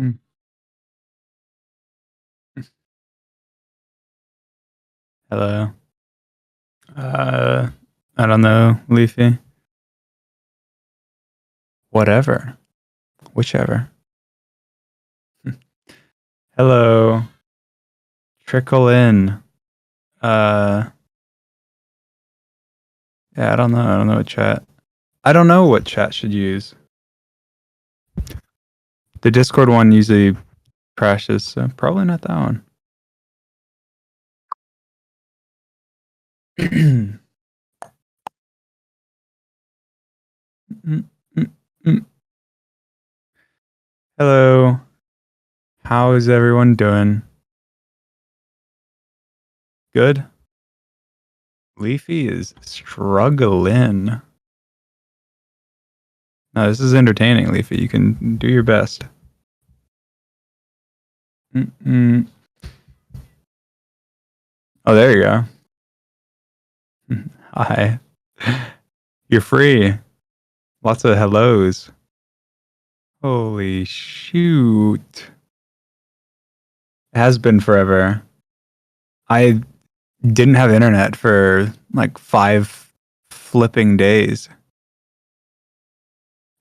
Mm. Hello. Uh, I don't know, Leafy. Whatever. Whichever. Hello. Trickle in. Uh, yeah, I don't know. I don't know what chat. I don't know what chat should use. The Discord one usually crashes, so probably not that one. Hello. How is everyone doing? Good? Leafy is struggling. No, this is entertaining, Leafy. You can do your best. Mm-mm. Oh, there you go. Hi. You're free. Lots of hellos. Holy shoot. It has been forever. I didn't have internet for like 5 flipping days.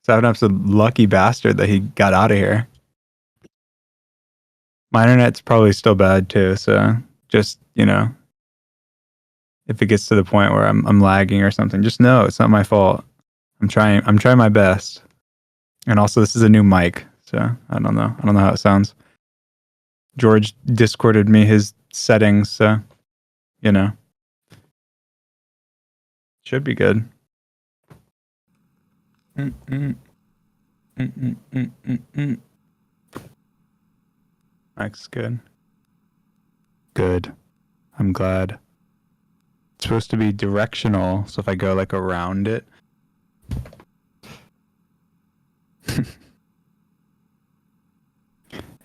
So I'm an absolute lucky bastard that he got out of here. My internet's probably still bad too, so just, if it gets to the point where I'm lagging or something, just know it's not my fault. I'm trying my best. And also this is a new mic, so I don't know. I don't know how it sounds. George Discorded me his settings, so should be good. Mike's good. Good. I'm glad. It's supposed to be directional, so if I go like around it.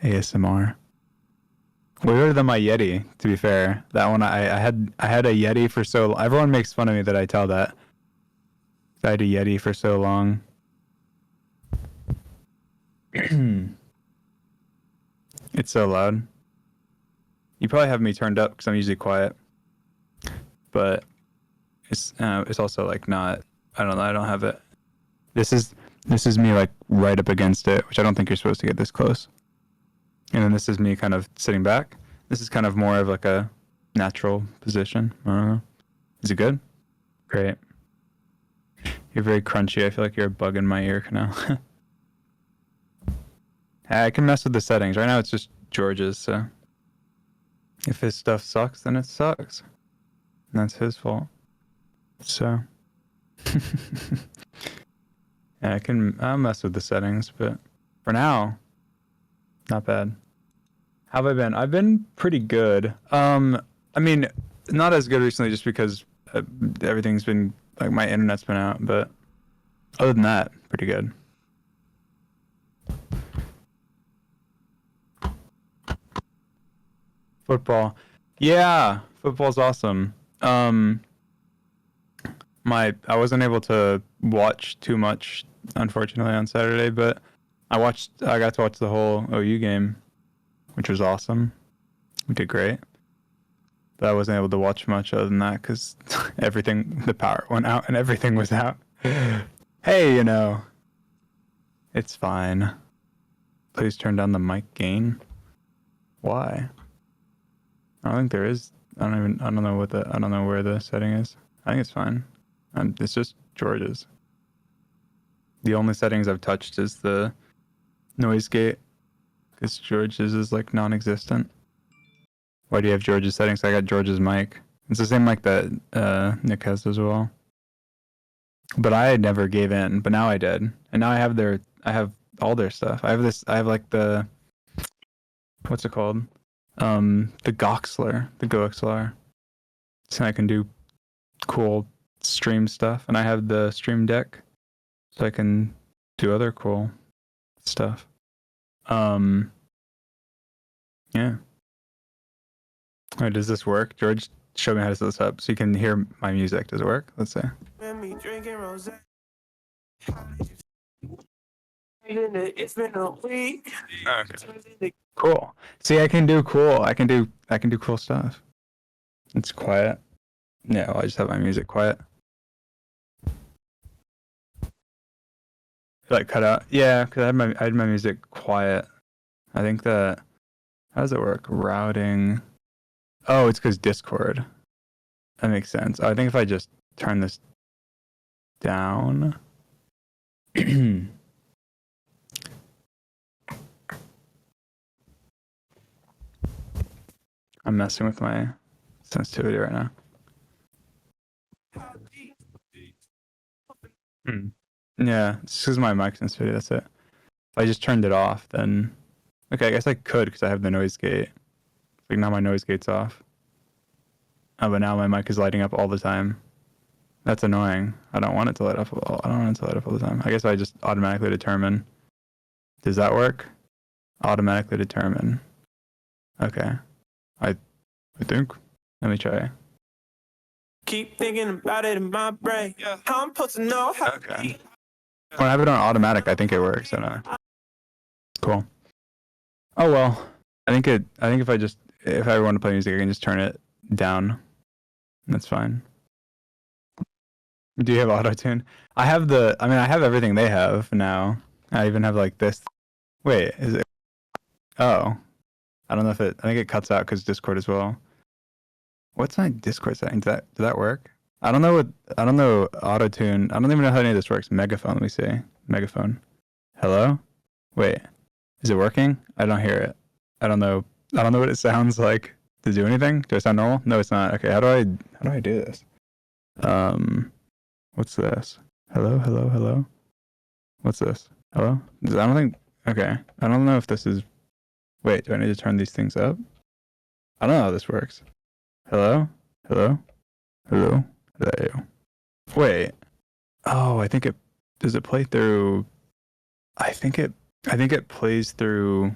ASMR. Weirder than my Yeti, to be fair. That one I had a Yeti for so long. Everyone makes fun of me that I tell that. I had a Yeti for so long. It's so loud. You probably have me turned up because I'm usually quiet. But it's also like not. I don't know. I don't have it. This is me like right up against it, which I don't think you're supposed to get this close. And then this is me kind of sitting back. This is kind of more of like a natural position. I don't know. Is it good? Great. You're very crunchy. I feel like you're a bug in my ear canal. I can mess with the settings. Right now it's just George's, so if his stuff sucks, then it sucks. And that's his fault. So yeah, I'll mess with the settings, but for now, not bad. How have I been? I've been pretty good. I mean, not as good recently just because everything's been like my internet's been out, but other than that, pretty good. Football. Yeah, football's awesome. I wasn't able to watch too much unfortunately on Saturday, but I got to watch the whole OU game, which was awesome. We did great. But I wasn't able to watch much other than that cuz the power went out and everything was out. Hey, it's fine. Please turn down the mic gain. Why? I don't think there is. I don't know where the setting is. I think it's fine. It's just George's. The only settings I've touched is the noise gate, because George's is like non-existent. Why do you have George's settings? I got George's mic. It's the same mic that Nick has as well. But I never gave in, but now I did, and now I have all their stuff. I have like the, what's it called? The Goxler, so I can do cool stream stuff, and I have the Stream Deck, so I can do other cool stuff. Yeah. Wait, does this work? George, show me how to set this up so you can hear my music. Does it work? Let's see. It's been a week. Okay. Cool. See, I can do cool. I can do cool stuff. It's quiet. Yeah, well, I just have my music quiet. Like cut out. Yeah, because I had my music quiet. I think that how does it work? Routing. Oh, it's because Discord. That makes sense. I think if I just turn this down. I'm messing with my sensitivity right now. Yeah, it's because my mic sensitivity. That's it. If I just turned it off, then okay, I guess I could because I have the noise gate. Like now my noise gate's off. Oh, but now my mic is lighting up all the time. That's annoying. I don't want it to light up. I don't want it to light up all the time. I guess I just automatically determine. Does that work? Automatically determine. Okay. I think. Let me try. Keep thinking about it in my brain. How I'm supposed to know how. Okay. When I have it on automatic, I think it works. I don't know. Cool. Oh well. I think if I want to play music, I can just turn it down. That's fine. Do you have auto tune? I have everything they have now. I even have like this. Wait, is it? Oh, I don't know if it. I think it cuts out because Discord as well. What's my Discord setting? Does that work? I don't know auto tune. I don't even know how any of this works. Megaphone. Let me see. Megaphone. Hello. Wait, is it working? I don't hear it. I don't know what it sounds like. Does it do anything? Do I sound normal? No, it's not. Okay, how do I do this? What's this? Hello. What's this? Hello? I don't think. Okay, I don't know if this is. Wait, do I need to turn these things up? I don't know how this works. Hello. There you go. Wait. Oh, I think it. Does it play through? I think it plays through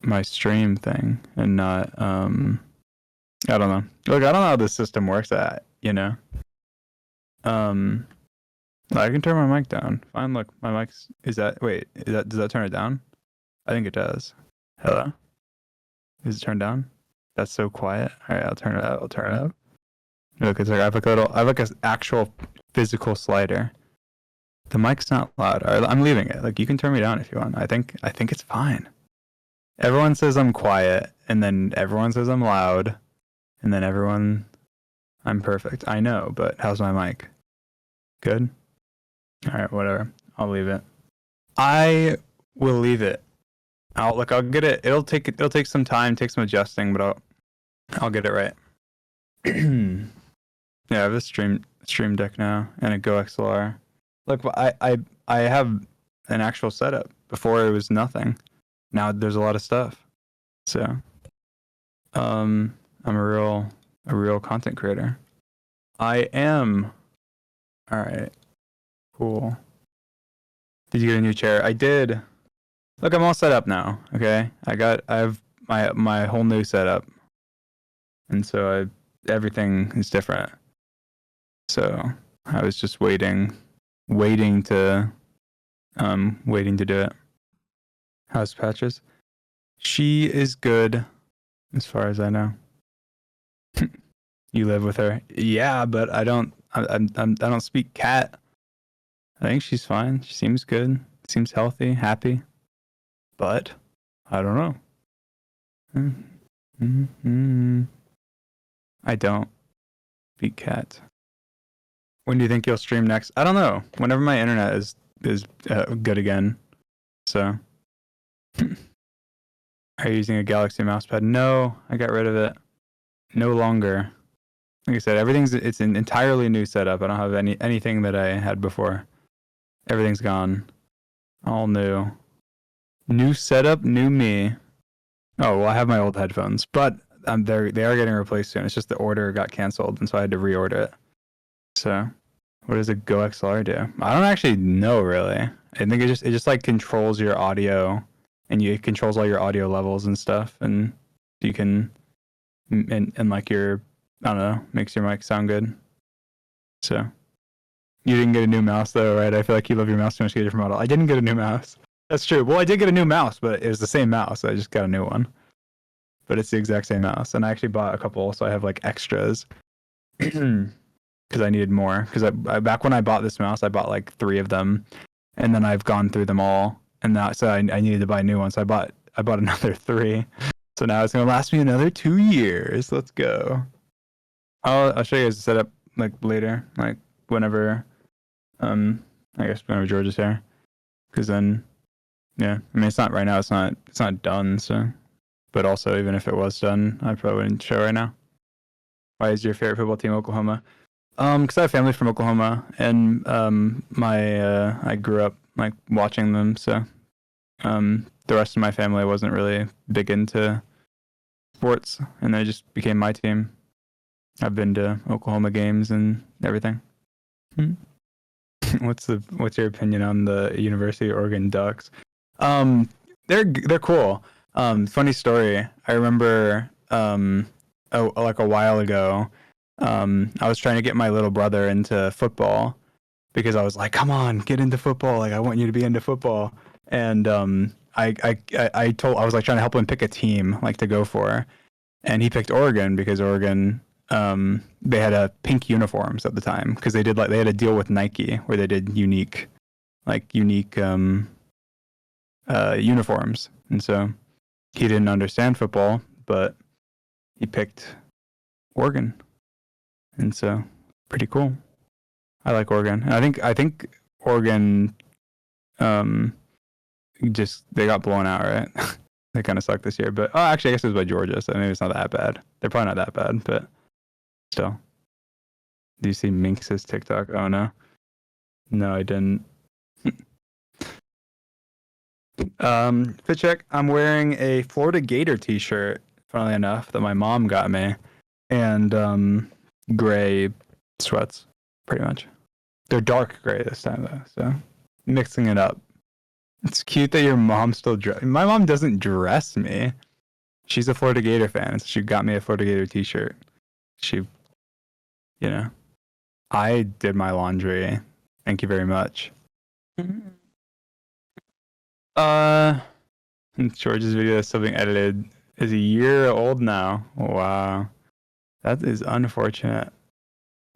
my stream thing and not I don't know. Look, I don't know how this system works at, you know. I can turn my mic down. Fine, look, my mic's does that turn it down? I think it does. Hello? Is it turned down? That's so quiet. Alright, I'll turn it up. Look, it's like I have like an actual physical slider. The mic's not loud. Alright, I'm leaving it. Like you can turn me down if you want. I think it's fine. Everyone says I'm quiet, and then everyone says I'm loud, and then I'm perfect. I know, but how's my mic? Good? Alright, whatever. I'll leave it. I will leave it. I'll get it. It'll take some time, take some adjusting, but I'll get it right. Yeah, I have a stream deck now and a Go XLR. Look, I have an actual setup. Before it was nothing. Now there's a lot of stuff. So, I'm a real content creator. I am. All right. Cool. Did you get a new chair? I did. Look, I'm all set up now. Okay. I have my whole new setup, and so everything is different. So I was just waiting to do it. How's Patches? She is good, as far as I know. You live with her? Yeah, but I don't speak cat. I think she's fine. She seems good. Seems healthy, happy. But I don't know. I don't speak cat. When do you think you'll stream next? I don't know. Whenever my internet is good again. So. Are you using a Galaxy mousepad? No, I got rid of it. No longer. Like I said, it's an entirely new setup. I don't have anything that I had before. Everything's gone. All new. New setup, new me. Oh, well, I have my old headphones, but they are getting replaced soon. It's just the order got canceled, and so I had to reorder it. So, what does a Go XLR do? I don't actually know, really. I think it just like controls your audio, and it controls all your audio levels and stuff, and you can, and like your, I don't know, makes your mic sound good. So, you didn't get a new mouse though, right? I feel like you love your mouse too much to get a different model. I didn't get a new mouse. That's true. Well, I did get a new mouse, but it was the same mouse. I just got a new one. But it's the exact same mouse. And I actually bought a couple, so I have like extras. Because I needed more. Because I back when I bought this mouse, I bought like 3 of them. And then I've gone through them all. And now so I needed to buy a new one. So I bought another 3. So now it's gonna last me another 2 years. Let's go. I'll show you guys the setup like later. Like whenever I guess whenever George is here. Because then yeah, I mean it's not right now, it's not done, so but also even if it was done, I probably wouldn't show right now. Why is your favorite football team Oklahoma? Because I have family from Oklahoma, and I grew up like watching them, so the rest of my family wasn't really big into sports, and they just became my team. I've been to Oklahoma games and everything. What's your opinion on the University of Oregon Ducks? They're cool. Funny story. I remember like a while ago, I was trying to get my little brother into football because I was like, "Come on, get into football! Like, I want you to be into football." And I was like trying to help him pick a team like to go for, and he picked Oregon because Oregon they had pink uniforms at the time because they had a deal with Nike where they did unique uniforms, and so he didn't understand football, but he picked Oregon, and so pretty cool. I like Oregon, and I think Oregon just they got blown out, right? They kind of sucked this year, but actually I guess it was by Georgia, so maybe it's not that bad. They're probably not that bad, but still. Do you see Minx's TikTok? Oh no, I didn't. Fit check. I'm wearing a Florida Gator t-shirt, funnily enough, that my mom got me, and gray sweats, pretty much. They're dark gray this time though, so mixing it up. It's cute that your mom still my mom doesn't dress me. She's a Florida Gator fan, so she got me a Florida Gator t-shirt. She, I did my laundry. Thank you very much. George's video is still being edited is a year old now. Wow. That is unfortunate.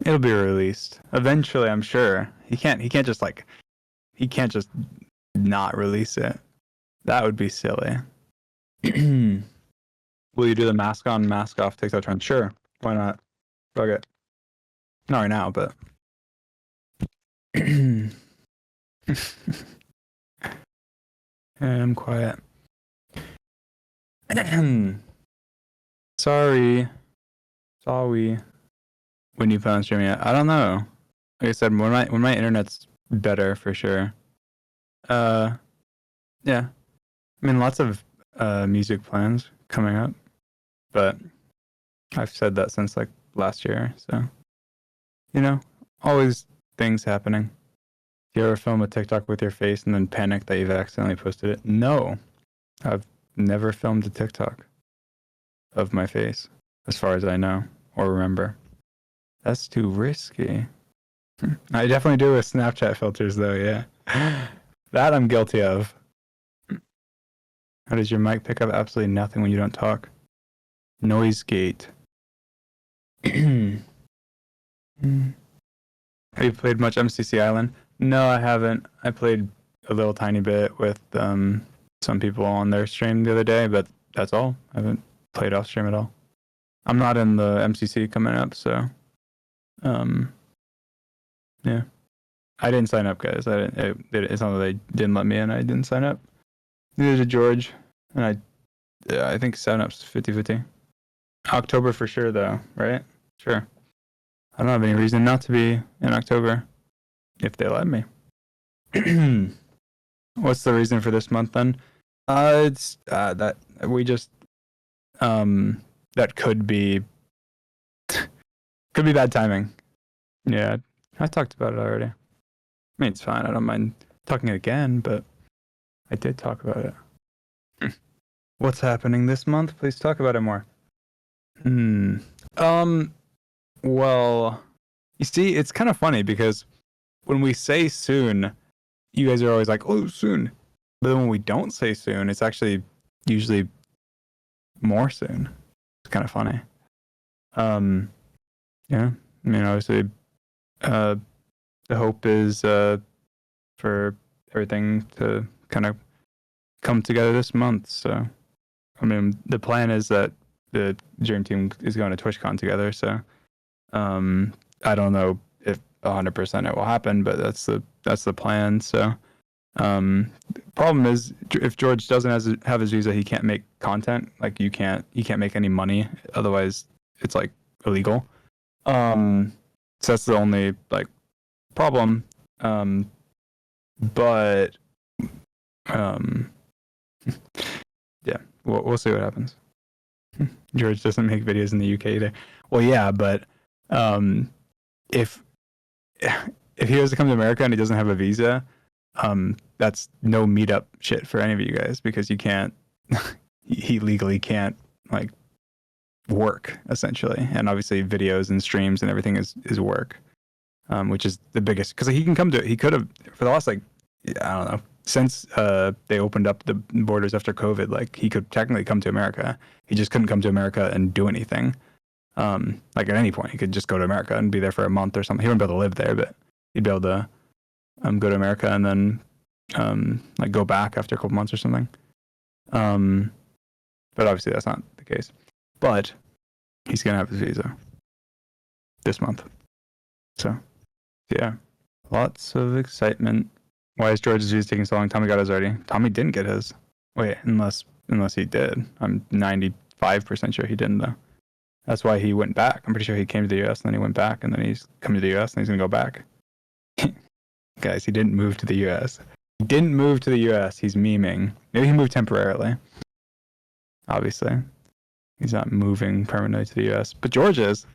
It'll be released eventually, I'm sure. He can't just not release it. That would be silly. Will you do the mask on, mask off TikTok trend? Sure. Why not? Fuck it. Not right now, but I'm quiet. Sorry. When you plan on streaming it, I don't know. Like I said, when my internet's better for sure. Yeah. I mean, lots of music plans coming up, but I've said that since like last year. So, always things happening. Do you ever film a TikTok with your face and then panic that you've accidentally posted it? No, I've never filmed a TikTok of my face, as far as I know or remember. That's too risky. I definitely do with Snapchat filters, though. Yeah, that I'm guilty of. How does your mic pick up absolutely nothing when you don't talk? Noise gate. Have you played much MCC Island? No, I haven't. I played a little tiny bit with some people on their stream the other day, but that's all. I haven't played off stream at all. I'm not in the MCC coming up, so yeah. I didn't sign up, guys. It's not that they didn't let me in. I didn't sign up. Neither did George, and I think sign up's 50-50. October for sure, though, right? Sure. I don't have any reason not to be in October, if they let me. What's the reason for this month then? It's that we just that could be bad timing. Yeah, I talked about it already. I mean, it's fine. I don't mind talking again, but I did talk about it. What's happening this month? Please talk about it more. Well, you see, it's kind of funny because when we say soon, you guys are always like, "Oh, soon." But then when we don't say soon, it's actually usually more soon. It's kind of funny. Yeah. I mean, obviously, the hope is for everything to kind of come together this month. So, I mean, the plan is that the dream team is going to TwitchCon together. So, I don't know if 100% it will happen, but that's the plan. So, problem is if George doesn't have his visa, he can't make content. Like you can't make any money. Otherwise, it's like illegal. So that's the only like problem. But yeah, we'll see what happens. George doesn't make videos in the UK either. Well, yeah, but if he was to come to America and he doesn't have a visa, that's no meetup shit for any of you guys because you can't. He legally can't like work essentially, and obviously videos and streams and everything is work, which is the biggest because he could have for the last like I don't know since they opened up the borders after COVID, like he could technically come to America. He just couldn't come to America and do anything. Like at any point, he could just go to America and be there for a month or something. He wouldn't be able to live there, but he'd be able to go to America and then like go back after a couple months or something. But obviously that's not the case. But he's gonna have his visa this month. So yeah, lots of excitement. Why is George's visa taking so long? Tommy got his already. Tommy didn't get his. Wait, unless he did. I'm 95% sure he didn't though. That's why he went back. I'm pretty sure he came to the US and then he went back and then he's coming to the US and he's gonna go back. Guys, he didn't move to the US. He didn't move to the US. He's memeing. Maybe he moved temporarily. Obviously. He's not moving permanently to the US. But George is.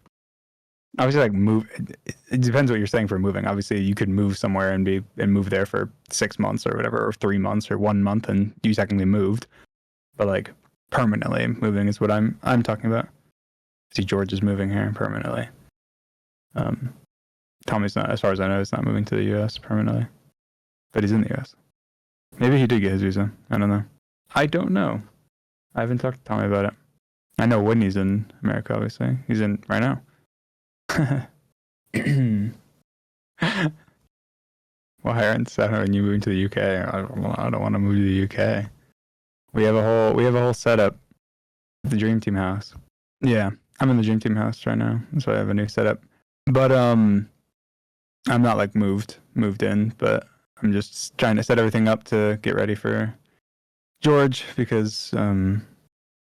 Obviously, like move. It depends what you're saying for moving. Obviously, you could move somewhere and move there for 6 months or whatever, or 3 months or 1 month, and you technically moved. But like permanently moving is what I'm talking about. See, George is moving here permanently. Tommy's not, as far as I know, he's not moving to the US permanently, but he's in the US. Maybe he did get his visa. I don't know. I don't know. I haven't talked to Tommy about it. I know Whitney's in America, obviously. He's in right now. Why aren't Sarah and you moving to the UK? I don't want to move to the UK. We have a whole setup. The Dream Team house. Yeah, I'm in the Dream Team house right now. So I have a new setup. But I'm not like moved in, but I'm just trying to set everything up to get ready for George because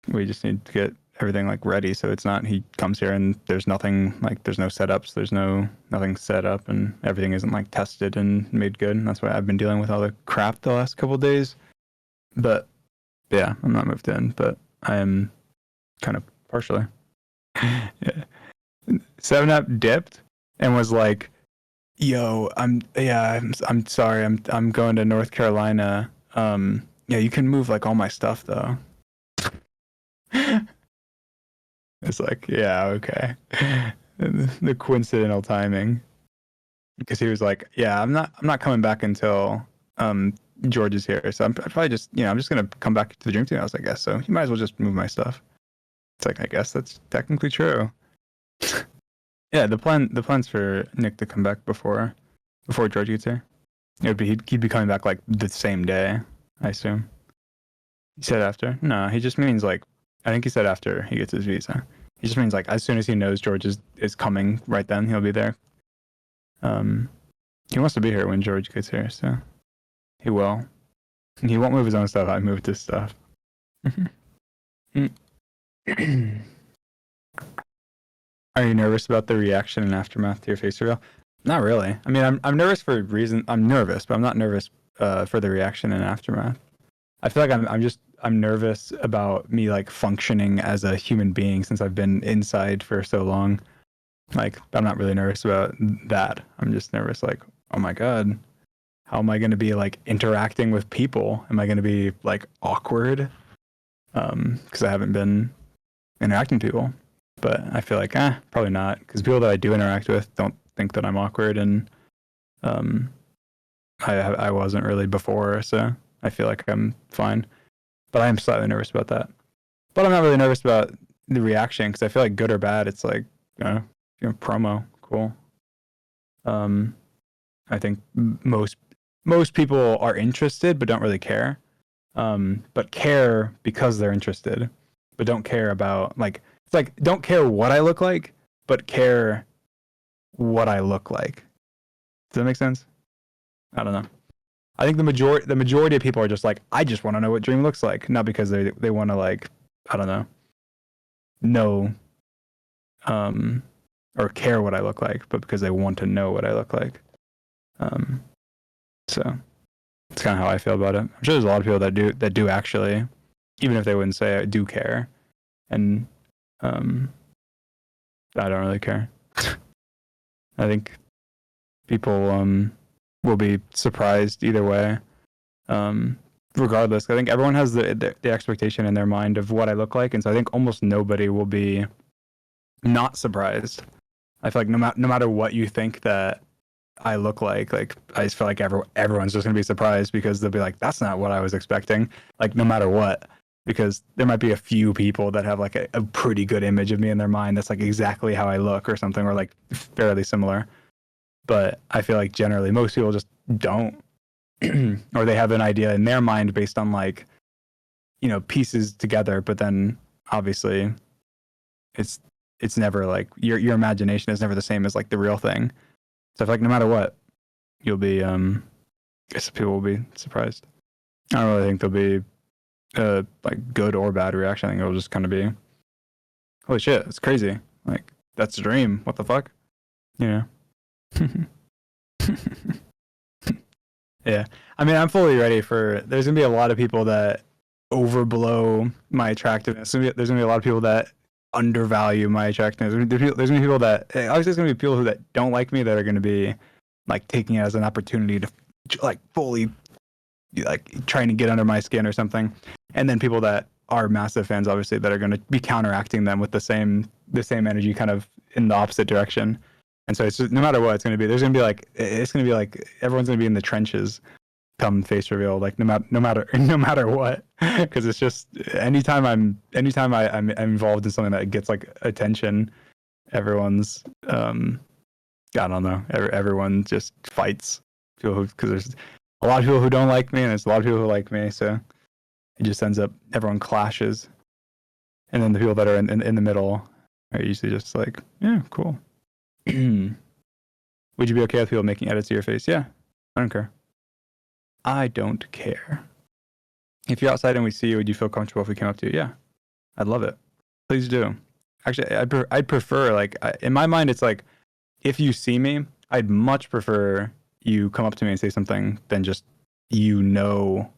we just need to get everything like ready so it's not he comes here and there's nothing like there's no setups, there's nothing set up and everything isn't like tested and made good. And that's why I've been dealing with all the crap the last couple of days. But yeah, I'm not moved in, but I am kind of partially. Yeah. 7up dipped and was like, "Yo, I'm sorry, I'm going to North Carolina. Yeah, you can move like all my stuff though." It's like, yeah, okay. The coincidental timing, because he was like, "Yeah, I'm not coming back until George is here, so I'm probably just I'm just gonna come back to the Dream Team." I was like, "I guess so. You might as well just move my stuff." It's like, I guess that's technically true. Yeah, the plan's for Nick to come back before George gets here. It would be he'd be coming back like the same day, I assume. He said after? No, he just means like I think he said after he gets his visa. He just means like as soon as he knows George is coming, right then he'll be there. He wants to be here when George gets here, so he will. He won't move his own stuff. I moved his stuff. Are you nervous about the reaction and aftermath to your face reveal? Not really. I mean, I'm nervous for a reason. I'm nervous, but I'm not nervous for the reaction and aftermath. I feel like I'm nervous about me like functioning as a human being since I've been inside for so long. Like, I'm not really nervous about that. I'm just nervous like, oh my God, how am I going to be like interacting with people? Am I going to be like awkward? Because I haven't been interacting with people. But I feel like, probably not. Because people that I do interact with don't think that I'm awkward. And I wasn't really before. So I feel like I'm fine. But I am slightly nervous about that. But I'm not really nervous about the reaction because I feel like good or bad, it's like, promo, cool. I think most people are interested but don't really care. But care because they're interested, but don't care about like it's like don't care what I look like, but care what I look like. Does that make sense? I don't know. I think the majority of people are just like, I just want to know what Dream looks like, not because they want to like, I don't know, or care what I look like, but because they want to know what I look like. So it's kind of how I feel about it. I'm sure there's a lot of people that do actually, even if they wouldn't say it, do care, and I don't really care. I think people will be surprised either way. Regardless, I think everyone has the expectation in their mind of what I look like, and so I think almost nobody will be not surprised. I feel like no matter what you think that I look like I just feel like everyone's just gonna be surprised because they'll be like, that's not what I was expecting. Like no matter what, because there might be a few people that have like a pretty good image of me in their mind that's like exactly how I look or something, or like fairly similar. But I feel like generally most people just don't, or they have an idea in their mind based on like, pieces together. But then obviously, it's never like your imagination is never the same as like the real thing. So I feel like no matter what, you'll be I guess people will be surprised. I don't really think there'll be like good or bad reaction. I think it'll just kind of be, holy shit, it's crazy. Like that's a dream. What the fuck? Yeah. I mean, I'm fully ready for. There's gonna be a lot of people that overblow my attractiveness. There's gonna be a lot of people that undervalue my attractiveness. There's gonna be people that obviously there's gonna be people that don't like me that are gonna be like taking it as an opportunity to like fully like trying to get under my skin or something, and then people that are massive fans obviously that are gonna be counteracting them with the same energy kind of in the opposite direction. And so it's just, no matter what it's going to be, there's going to be like, it's going to be like, everyone's going to be in the trenches come face reveal, like no matter what. Cause it's just, anytime I'm involved in something that gets like attention, everyone's, I don't know, everyone just fights cause there's a lot of people who don't like me and there's a lot of people who like me. So it just ends up, everyone clashes. And then the people that are in the middle are usually just like, yeah, cool. Would you be okay with people making edits to your face? Yeah, I don't care. I don't care. If you're outside and we see you, would you feel comfortable if we came up to you? Yeah, I'd love it. Please do. Actually, I'd prefer, like, in my mind, it's like, if you see me, I'd much prefer you come up to me and say something than just, that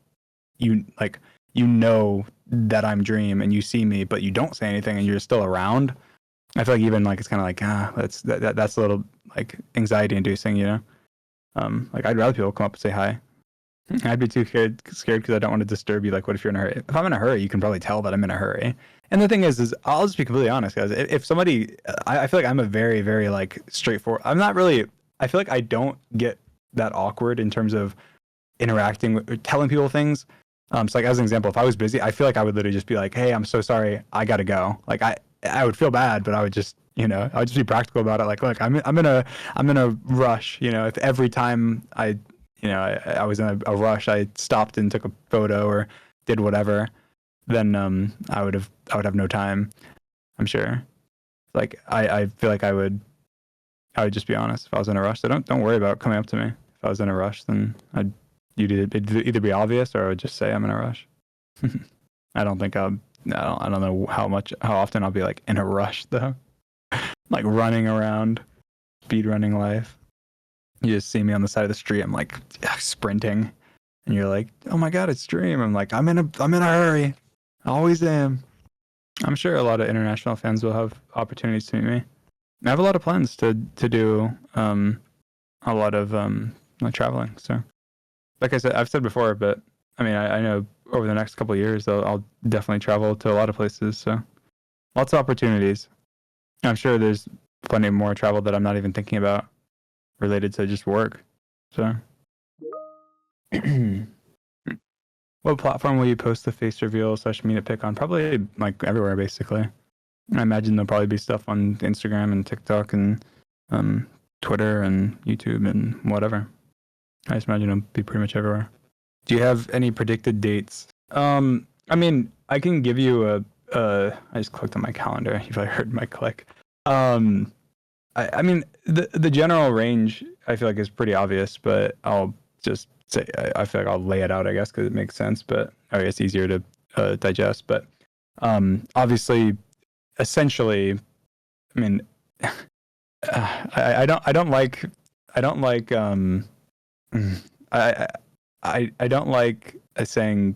I'm Dream and you see me, but you don't say anything and you're still around. I feel like even like it's kind of like that's a little like anxiety inducing, like I'd rather people come up and say hi. I'd be too scared because I don't want to disturb you. Like, what if you're in a hurry? If I'm in a hurry, you can probably tell that I'm in a hurry. And the thing is I'll just be completely honest, guys. If somebody, I feel like I'm a very, very like straightforward. I'm not really. I feel like I don't get that awkward in terms of interacting with, telling people things. So like as an example, if I was busy, I feel like I would literally just be like, "Hey, I'm so sorry, I gotta go." Like I would feel bad, but I would just, I would just be practical about it. Like, look, I'm in a rush. If every time I was in a rush, I stopped and took a photo or did whatever, then I would have no time. I'm sure. Like I feel like I would just be honest if I was in a rush. So don't worry about coming up to me. If I was in a rush, then it'd either be obvious or I would just say I'm in a rush. I don't think I don't know how often I'll be like in a rush though. Like running around, speed running life. You just see me on the side of the street. I'm like sprinting, and you're like, "Oh my god, it's Dream." I'm like, I'm in a hurry. I always am. I'm sure a lot of international fans will have opportunities to meet me. I have a lot of plans to do a lot of traveling. So, like I said, I've said before, but I mean, I know over the next couple of years, I'll definitely travel to a lot of places. So, lots of opportunities. I'm sure there's plenty more travel that I'm not even thinking about related to just work. So, What platform will you post the face reveal / meetup pic on? Probably like everywhere, basically. I imagine there'll probably be stuff on Instagram and TikTok and Twitter and YouTube and whatever. I just imagine it'll be pretty much everywhere. Do you have any predicted dates? I mean, I can give you I just clicked on my calendar. You probably heard my click. I mean, the general range I feel like is pretty obvious, but I'll just say I feel like I'll lay it out, I guess, because it makes sense. But I guess easier to digest. But obviously, essentially, I mean, I don't like I don't like I don't like saying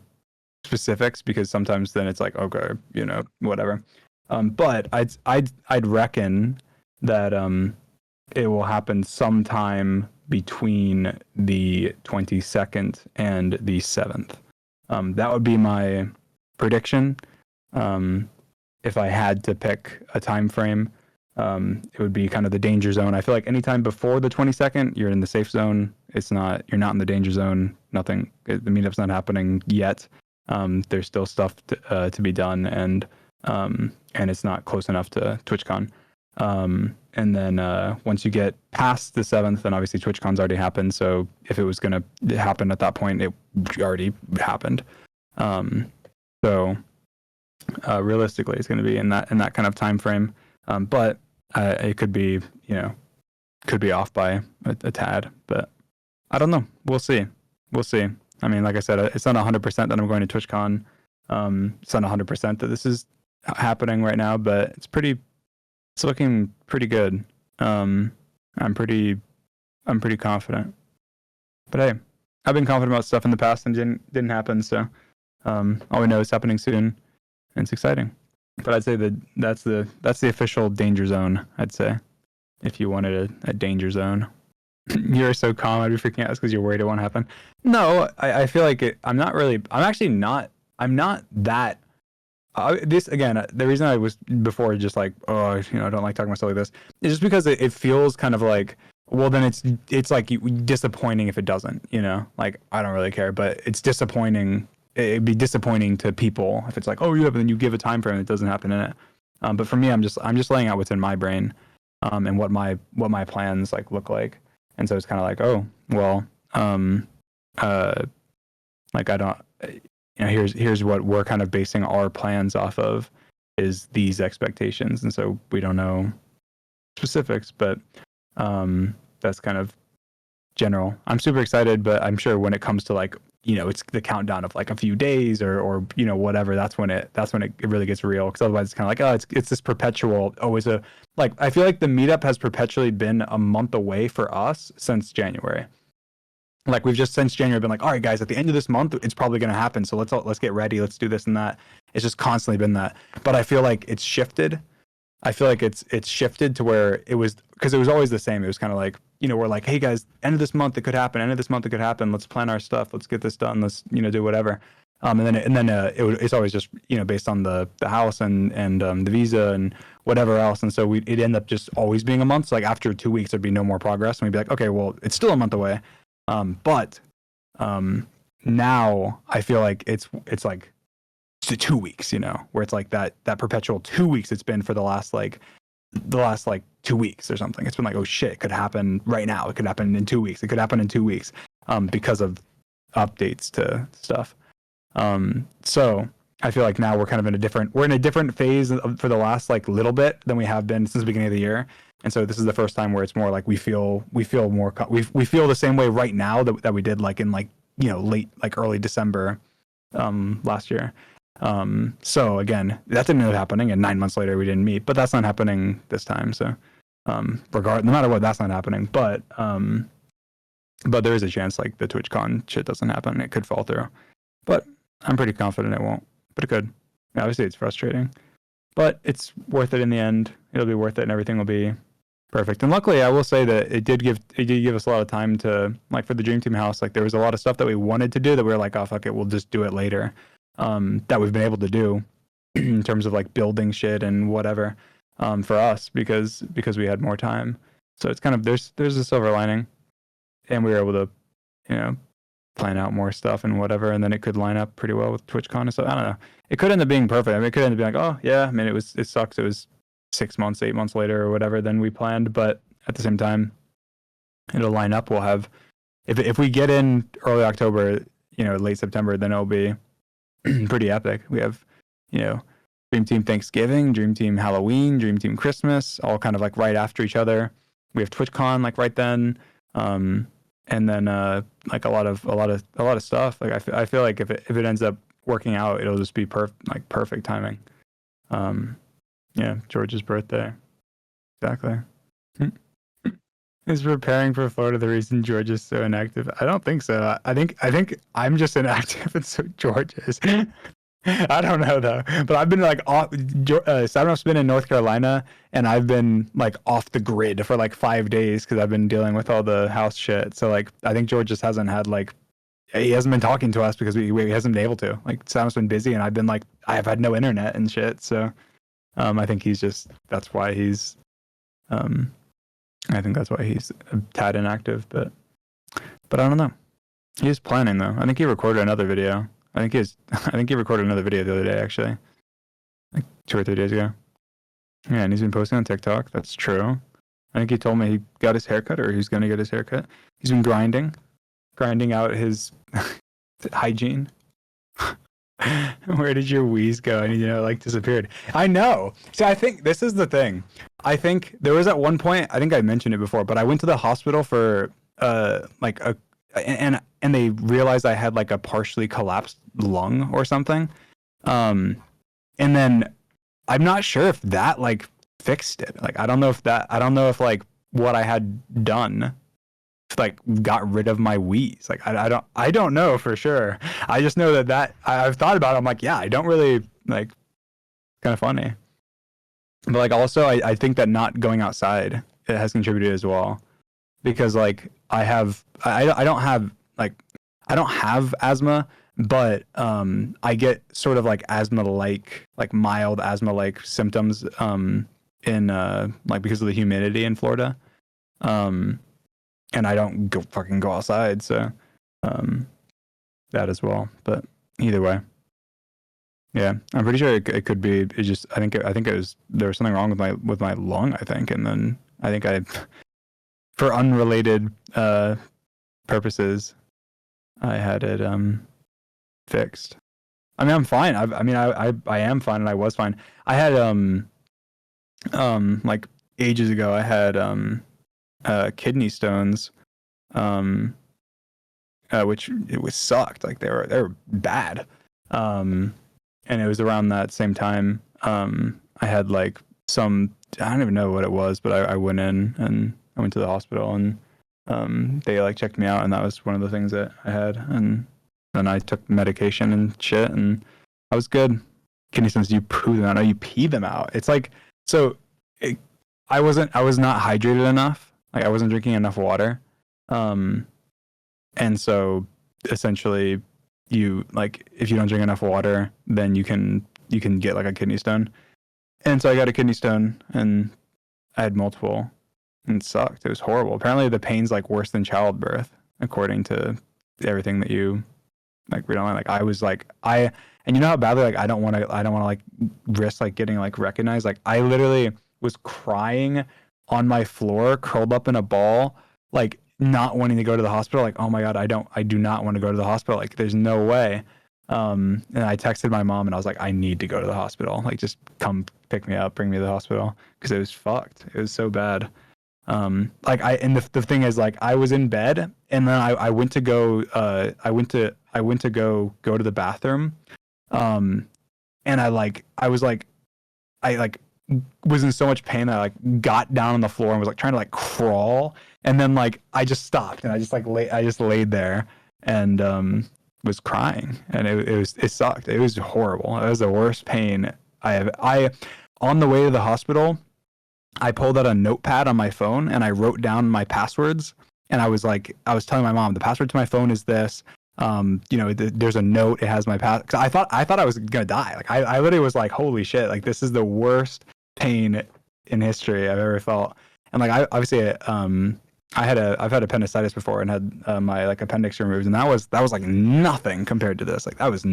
specifics because sometimes then it's like, okay, you know, whatever. But I'd reckon that it will happen sometime between the 22nd and the 7th. That would be my prediction. If I had to pick a time frame, it would be kind of the danger zone. I feel like anytime before the 22nd, you're in the safe zone. You're not in the danger zone. Nothing. The meetup's not happening yet. There's still stuff to be done, and it's not close enough to TwitchCon. And then once you get past the 7th, then obviously TwitchCon's already happened. So if it was going to happen at that point, it already happened. So realistically, it's going to be in that kind of time frame. But it could be, you know, could be off by a tad. But I don't know. We'll see. We'll see. I mean, like I said, it's not 100% that I'm going to TwitchCon. It's not 100% that this is happening right now, but it's looking pretty good. I'm pretty confident. But hey, I've been confident about stuff in the past and didn't happen. So all we know is happening soon, and it's exciting. But I'd say that's the official danger zone. I'd say, if you wanted a danger zone. You're so calm. I'd be freaking out because you're worried it won't happen. No, I feel like I'm not really. I'm not that. This again, the reason I was before just like, oh, you know, I don't like talking about stuff like this, is just because it feels kind of like, well, then it's like disappointing if it doesn't, you know, like I don't really care, but it's disappointing. It'd be disappointing to people if it's like, oh, yeah, but then you give a time frame and it doesn't happen in it. But for me, I'm just laying out what's in my brain, and what my plans like look like. And so it's kind of like, oh, well, like I don't, you know, here's what we're kind of basing our plans off of, is these expectations. And so we don't know specifics, but that's kind of general. I'm super excited, but I'm sure when it comes to like, you know, it's the countdown of like a few days or you know, whatever, that's when it really gets real. Because otherwise it's kind of like, oh, it's this perpetual, always like, I feel like the meetup has perpetually been a month away for us since January. Like we've just since January been like, all right, guys, at the end of this month, it's probably going to happen. So let's get ready. Let's do this and that. It's just constantly been that. But I feel like it's shifted. I feel like it's shifted to where it was, because it was always the same. It was kind of like, you know, we're like, hey guys, end of this month it could happen. End of this month it could happen. Let's plan our stuff. Let's get this done. Let's, you know, do whatever. And then it's always just, you know, based on the house and the visa and whatever else. And so it ended up just always being a month. So like after 2 weeks there'd be no more progress, and we'd be like, okay, well it's still a month away. But now I feel like it's like to 2 weeks, you know, where it's like that perpetual 2 weeks it's been for the last 2 weeks or something. It's been like, oh shit, it could happen right now. It could happen in 2 weeks. It could happen in 2 weeks, because of updates to stuff. So I feel like now we're kind of in a different phase for the last like little bit than we have been since the beginning of the year. And so this is the first time where it's more like we feel more, we feel the same way right now that we did like in like, you know, late, like early December, last year. So again, that didn't end up happening, and 9 months later we didn't meet, but that's not happening this time. So, no matter what, that's not happening, but there is a chance like the TwitchCon shit doesn't happen. It could fall through, but I'm pretty confident it won't, but it could. Obviously it's frustrating, but it's worth it in the end. It'll be worth it and everything will be perfect. And luckily I will say that it did give us a lot of time to, like for the Dream Team house, like there was a lot of stuff that we wanted to do that we were like, oh fuck it, we'll just do it later. That we've been able to do in terms of like building shit and whatever, for us because we had more time. So it's kind of, there's a silver lining, and we were able to, you know, plan out more stuff and whatever, and then it could line up pretty well with TwitchCon and stuff. I don't know. It could end up being perfect. I mean, it could end up being like, oh yeah, I mean, it sucks. It was 6 months, 8 months later or whatever than we planned, but at the same time, it'll line up. We'll have, if we get in early October, late September, then it'll be pretty epic. We have, Dream Team Thanksgiving, Dream Team Halloween, Dream Team Christmas, all kind of like right after each other. We have TwitchCon like right then. And then like a lot of stuff. Like I feel like if it ends up working out, it'll just be perfect timing. Yeah, George's birthday. Exactly. Is preparing for Florida the reason George is so inactive? I don't think so. I think I'm just inactive and so George is. I don't know though, but I've been like off. Saturnoff's been in North Carolina, and I've been like off the grid for like 5 days because I've been dealing with all the house shit. So like, I think George just hasn't had he hasn't been talking to us because he hasn't been able to. Like, Saturnoff's been busy, and I've been like, I've had no internet and shit. So, I think that's why he's, I think that's why he's a tad inactive. But I don't know. He's planning though. I think he recorded another video. I think he recorded another video the other day, actually, like 2 or 3 days ago. Yeah, and he's been posting on TikTok. That's true. I think he told me he got his haircut, or he's gonna get his haircut. He's been grinding out his hygiene. Where did your wheeze go? And disappeared. I know. See, I think this is the thing. I think there was at one point, I think I mentioned it before, but I went to the hospital for and they realized I had like a partially collapsed lung or something. And then I'm not sure if that like fixed it. Like I don't know if like what I had done like got rid of my wheeze. Like I don't know for sure. I just know that I've thought about it. I'm like, yeah, I don't really like, kind of funny. But like also I think that not going outside, it has contributed as well. Because like I don't have asthma, but I get sort of like asthma-like, like mild asthma-like symptoms in like because of the humidity in Florida. And I don't go outside, so that as well. But either way, yeah, I'm pretty sure it could be. It just I think it was there was something wrong with my lung, I think, and then I think for unrelated purposes, I had it fixed. I mean, I'm fine. I am fine, and I was fine. I had like ages ago, I had kidney stones, which it was sucked. Like they were bad. And it was around that same time. I had like I don't even know what it was, but I went in and I went to the hospital and they like checked me out, and that was one of the things that I had. And then I took medication and shit, and I was good. Kidney stones, you poo them out? No, you pee them out. It's like, so I was not hydrated enough. Like I wasn't drinking enough water. And so essentially you like, if you don't drink enough water, then you can get like a kidney stone. And so I got a kidney stone, and I had multiple, and it sucked. It was horrible. Apparently the pain's like worse than childbirth, according to everything that you like read online. Like I was like, and you know how badly like I don't want to like risk like getting like recognized. Like I literally was crying on my floor, curled up in a ball, like not wanting to go to the hospital. Like, oh my God, I do not want to go to the hospital. Like there's no way. And I texted my mom and I was like, I need to go to the hospital. Like just come pick me up, bring me to the hospital. Cause it was fucked. It was so bad. And the thing is like, I was in bed, and then I went to go, I went to go to the bathroom. And I was in so much pain that I like got down on the floor and was like trying to like crawl. And then like, I just stopped, and I just laid there and, was crying, and it sucked. It was horrible. It was the worst pain on the way to the hospital, I pulled out a notepad on my phone and I wrote down my passwords, and I was telling my mom, the password to my phone is this. There's a note, it has my pass. Cause I thought I was gonna die. Like I literally was like, holy shit, like this is the worst pain in history I've ever felt. And like I obviously I've had appendicitis before and had my like appendix removed, and that was like nothing compared to this. Like that was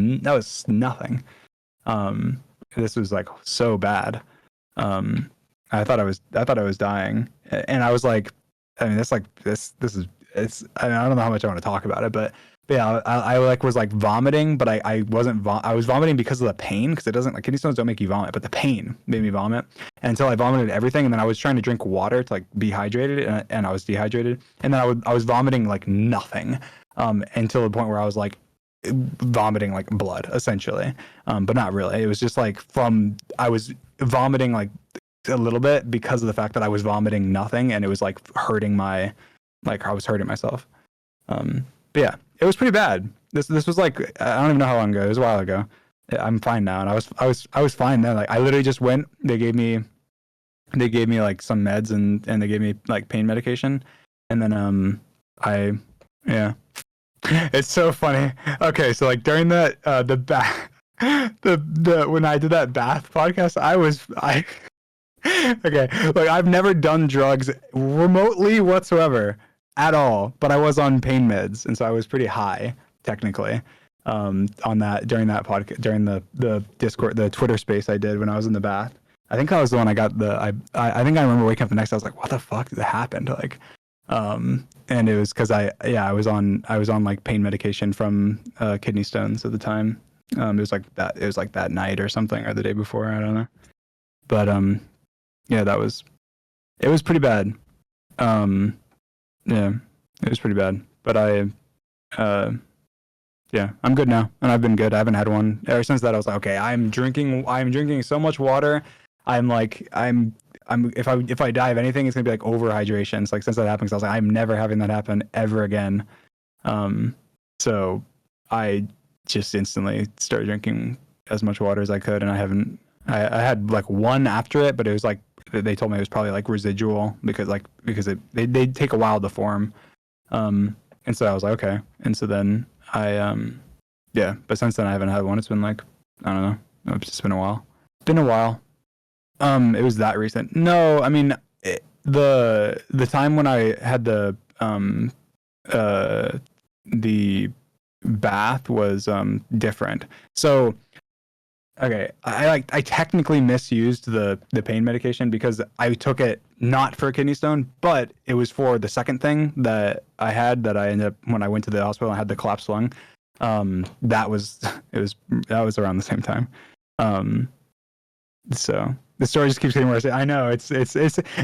nothing. This was like so bad. I thought I was dying, and I was like, I mean, this is it's. I don't know how much I want to talk about it, but yeah, I like was like vomiting, but I wasn't. I was vomiting because of the pain, because it doesn't, like, kidney stones don't make you vomit, but the pain made me vomit. And until I vomited everything, and then I was trying to drink water to like be hydrated, and I was dehydrated, and then I was vomiting like nothing, until the point where I was like vomiting like blood essentially, but not really. It was just like I was vomiting like a little bit because of the fact that I was vomiting nothing, and it was like hurting I was hurting myself. But yeah, it was pretty bad. This was like, I don't even know how long ago. It was a while ago. I'm fine now, and I was fine then. Like I literally just went. They gave me like some meds, and they gave me like pain medication, and then yeah. It's so funny. Okay, so like during that the bath the when I did that bath podcast, I okay, like I've never done drugs remotely whatsoever at all, but I was on pain meds, and so I was pretty high technically on that during that podcast, during the Discord, the Twitter space I did when I was in the bath. I think I was the one I got I think I remember waking up the next day, I was like, what the fuck did that happen? Like and it was because I was on like pain medication from kidney stones at the time. It was like that night or something, or the day before, I don't know. But yeah, it was pretty bad. Yeah, it was pretty bad. But yeah, I'm good now, and I've been good. I haven't had one ever since that. I was like, okay, I'm drinking so much water. If I die of anything, it's gonna be like overhydration. It's like, since that happened, I was like, I'm never having that happen ever again. So I just instantly started drinking as much water as I could, and I had like one after it, but it was like, they told me it was probably like residual because they take a while to form. And so I was like, okay. And so then yeah, but since then I haven't had one. It's been like, I don't know. It's just been a while. Been a while. It was that recent. No, I mean, the time when I had the bath was different. So okay, I technically misused the pain medication because I took it not for a kidney stone, but it was for the second thing that I ended up, when I went to the hospital and had the collapsed lung. That was around the same time. So the story just keeps getting worse. I know it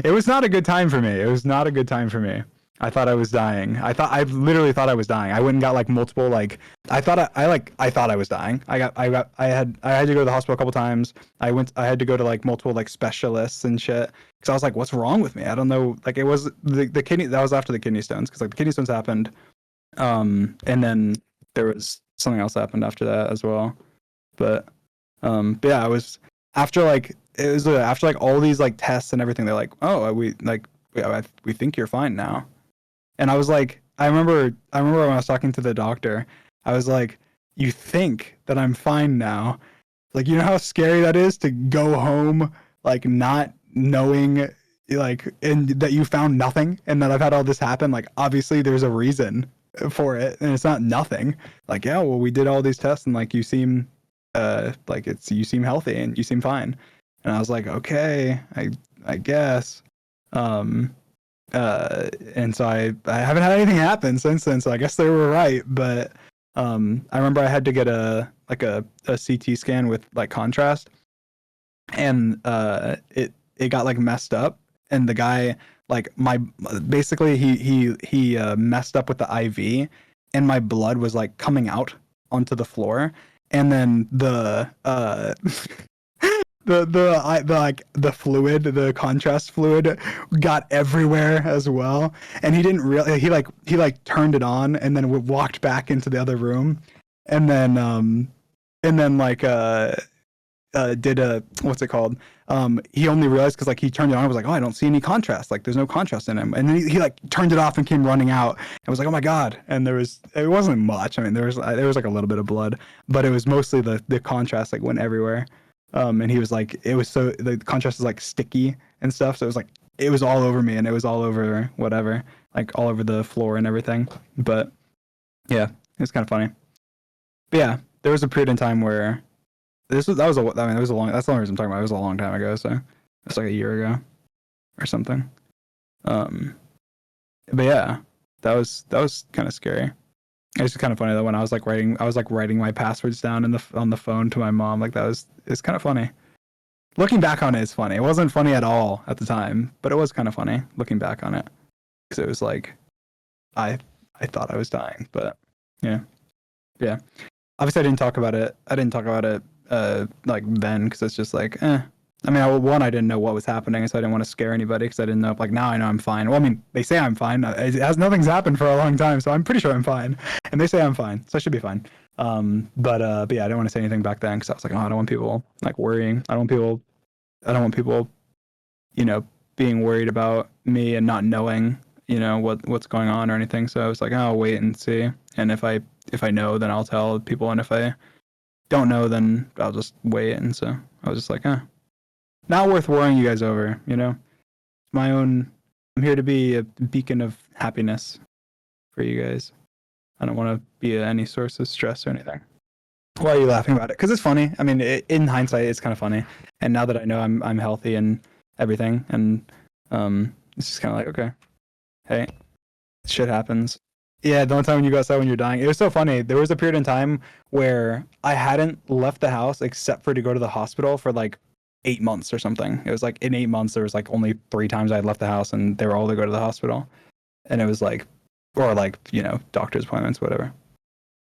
was not a good time for me. It was not a good time for me. I thought I was dying. I literally thought I was dying. I went and got like multiple, like, I thought I was dying. I had to go to the hospital a couple times. I had to go to like multiple like specialists and shit, because I was like, what's wrong with me? I don't know. Like, it was the kidney, that was after the kidney stones, because like the kidney stones happened, and then there was something else happened after that as well. But yeah, I was after like all these like tests and everything. They're like, oh, we think you're fine now. And I was like, I remember when I was talking to the doctor, I was like, you think that I'm fine now? Like, you know how scary that is to go home, like, not knowing, like, and that you found nothing, and that I've had all this happen. Like, obviously there's a reason for it, and it's not nothing. Like, yeah, well, we did all these tests, and like, you seem you seem healthy and you seem fine. And I was like, okay, I guess. And so I haven't had anything happen since then, so I guess they were right. But I remember I had to get a CT scan with like contrast, and it got like messed up, and the guy, like, basically he messed up with the IV, and my blood was like coming out onto the floor, and then the the fluid, the contrast fluid, got everywhere as well. And he didn't really, he turned it on and then walked back into the other room, and then did a, what's it called, he only realized because like he turned it on and was like, oh, I don't see any contrast, like there's no contrast in him. And then he like turned it off and came running out and was like, oh my god. And it wasn't much. I mean, there was like a little bit of blood, but it was mostly the contrast like went everywhere. And he was like, the contrast is like sticky and stuff, so it was like it was all over me and it was all over whatever, like all over the floor and everything. But yeah, it was kind of funny. But yeah, there was a period in time where that's the only reason I'm talking about. It was a long time ago, so it's like a year ago or something. But yeah, that was kind of scary. It's just kind of funny that when I was writing my passwords down on the phone to my mom. Like it's kind of funny. Looking back on it, it's funny. It wasn't funny at all at the time, but it was kind of funny looking back on it because it was like I thought I was dying, but yeah. Obviously, I didn't talk about it. Like then because it's just like I mean, I didn't know what was happening, so I didn't want to scare anybody because I didn't know. Like now, I know I'm fine. Well, I mean, they say I'm fine. Nothing's happened for a long time, so I'm pretty sure I'm fine. And they say I'm fine, so I should be fine. But yeah, I didn't want to say anything back then because I was like, oh, I don't want people like worrying. I don't want people, being worried about me and not knowing, what's going on or anything. So I was like, oh, I'll wait and see. And if I know, then I'll tell people. And if I don't know, then I'll just wait. And so I was just like, not worth worrying you guys over, I'm here to be a beacon of happiness for you guys. I don't want to be any source of stress or anything. Why are you laughing about it? Because it's funny. I mean, in hindsight, it's kind of funny. And now that I know I'm healthy and everything, and it's just kind of like, okay, hey, shit happens. Yeah, the only time when you go outside when you're dying. It was so funny. There was a period in time where I hadn't left the house except for to go to the hospital for like 8 months or something. It was like in 8 months there was like only 3 times I had left the house and they were all to go to the hospital. And it was like, or like, doctor's appointments, whatever.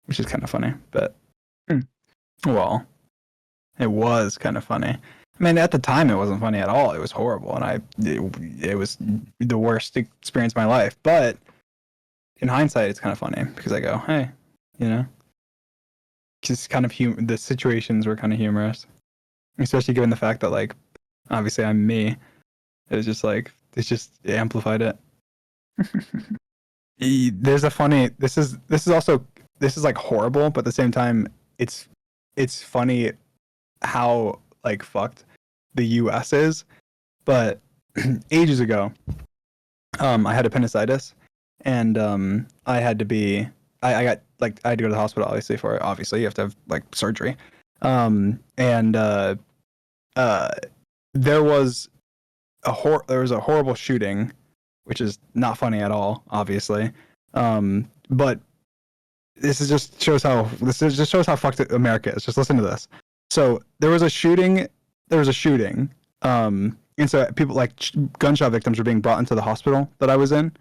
Which is kind of funny. But well, it was kind of funny. I mean, at the time it wasn't funny at all. It was horrible and it was the worst experience of my life. But in hindsight it's kind of funny because I go, hey, just kind of the situations were kind of humorous. Especially given the fact that, like, obviously I'm me. It was just like, it amplified it. There's a funny, this is like horrible, but at the same time, it's funny how, like, fucked the US is. But ages ago, I had appendicitis and I had to be, I got, like, I had to go to the hospital, obviously, you have to have, like, surgery. There was a horrible shooting, which is not funny at all, obviously. But this just shows how fucked America is. Just listen to this. So there was a shooting. And so people like gunshot victims were being brought into the hospital that I was in.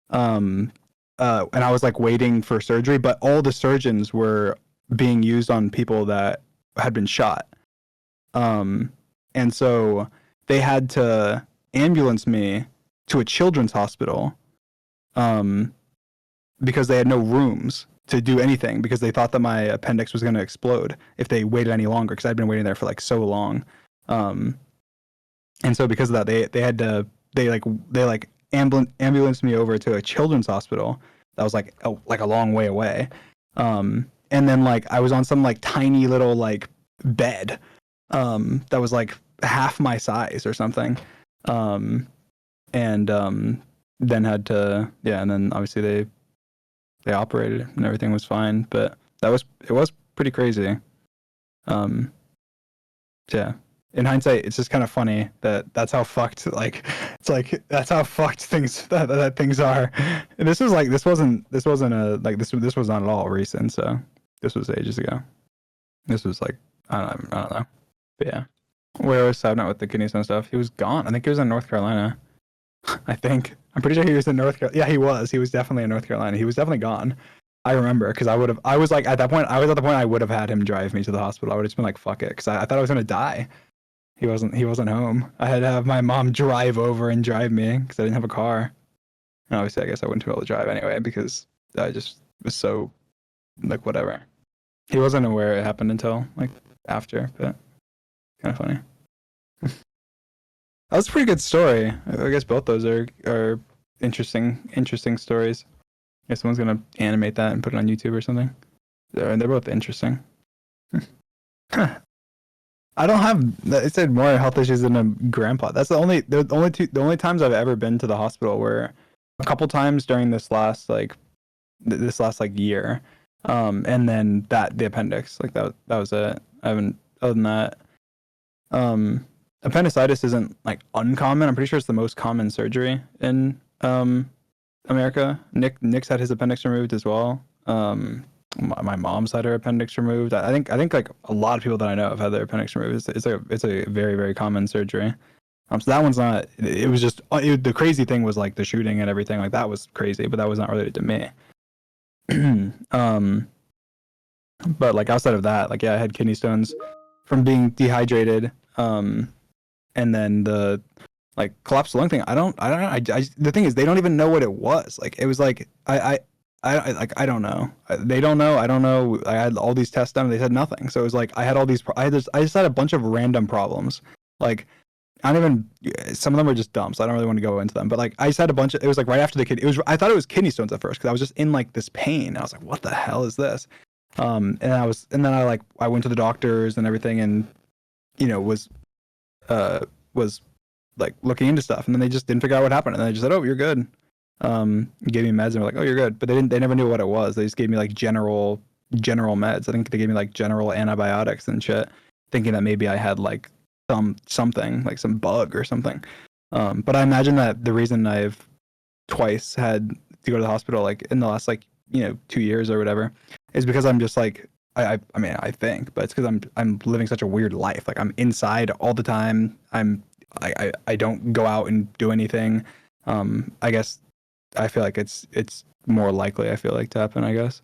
And I was like waiting for surgery, but all the surgeons were being used on people that had been shot. And so they had to ambulance me to a children's hospital because they had no rooms to do anything because they thought that my appendix was going to explode if they waited any longer because I'd been waiting there for like so long. And so because of that, they ambulanced me over to a children's hospital that was like a long way away. And then like I was on some like tiny little like bed that was like half my size or something. And then had to, and then obviously they operated and everything was fine, but it was pretty crazy. Yeah. In hindsight, it's just kind of funny that that's how fucked, like, it's like, that's how fucked things, that things are. And this was not at all recent, so this was ages ago. This was like, I don't know. But yeah. Where was Sabnut with the kidneys and stuff? He was gone. I think he was in North Carolina. I think. I'm pretty sure he was in North Carolina. Yeah, he was. He was definitely in North Carolina. He was definitely gone. I remember because I was at the point I would have had him drive me to the hospital. I would have just been like, fuck it, because I thought I was going to die. He wasn't home. I had to have my mom drive over and drive me because I didn't have a car. And obviously, I guess I wouldn't be able to drive anyway because I just was so, like, whatever. He wasn't aware it happened until, like, after, but kind of funny. That was a pretty good story. I guess both those are interesting stories. I guess someone's gonna animate that and put it on YouTube or something. They're both interesting. I don't have. It said more health issues than a grandpa. That's the only times I've ever been to the hospital were a couple times during this last like year, and then the appendix like that was it. I haven't other than that. Appendicitis isn't like uncommon. I'm pretty sure it's the most common surgery in America. Nick's had his appendix removed as well. My mom's had her appendix removed. I think like a lot of people that I know have had their appendix removed. It's a very, very common surgery. So that one's not. It was just the crazy thing was like the shooting and everything like that was crazy, but that was not related to me. But like outside of that, like yeah, I had kidney stones from being dehydrated. And then the like collapsed lung thing. I don't know. The thing is, they don't even know what it was. Like it was like I don't know. They don't know. I don't know. I had all these tests done. And they said nothing. So it was like I had all these. I just had a bunch of random problems. Like I don't even. Some of them were just dumb. So I don't really want to go into them. But like I just had a bunch of. It was like right after the kidney. It was. I thought it was kidney stones at first because I was just in like this pain. I was like, what the hell is this? And then I went to the doctors and everything, and was like looking into stuff, and then they just didn't figure out what happened, and they just said, "Oh, you're good." Gave me meds, and were like, "Oh, you're good," but they never knew what it was. They just gave me like general meds. I think they gave me like general antibiotics and shit, thinking that maybe I had like something like some bug or something. But I imagine that the reason I've twice had to go to the hospital like in the last like 2 years or whatever is because I'm just like I mean I think, but it's because I'm living such a weird life. Like I'm inside all the time. I don't go out and do anything. I guess I feel like it's more likely. I feel like to happen. I guess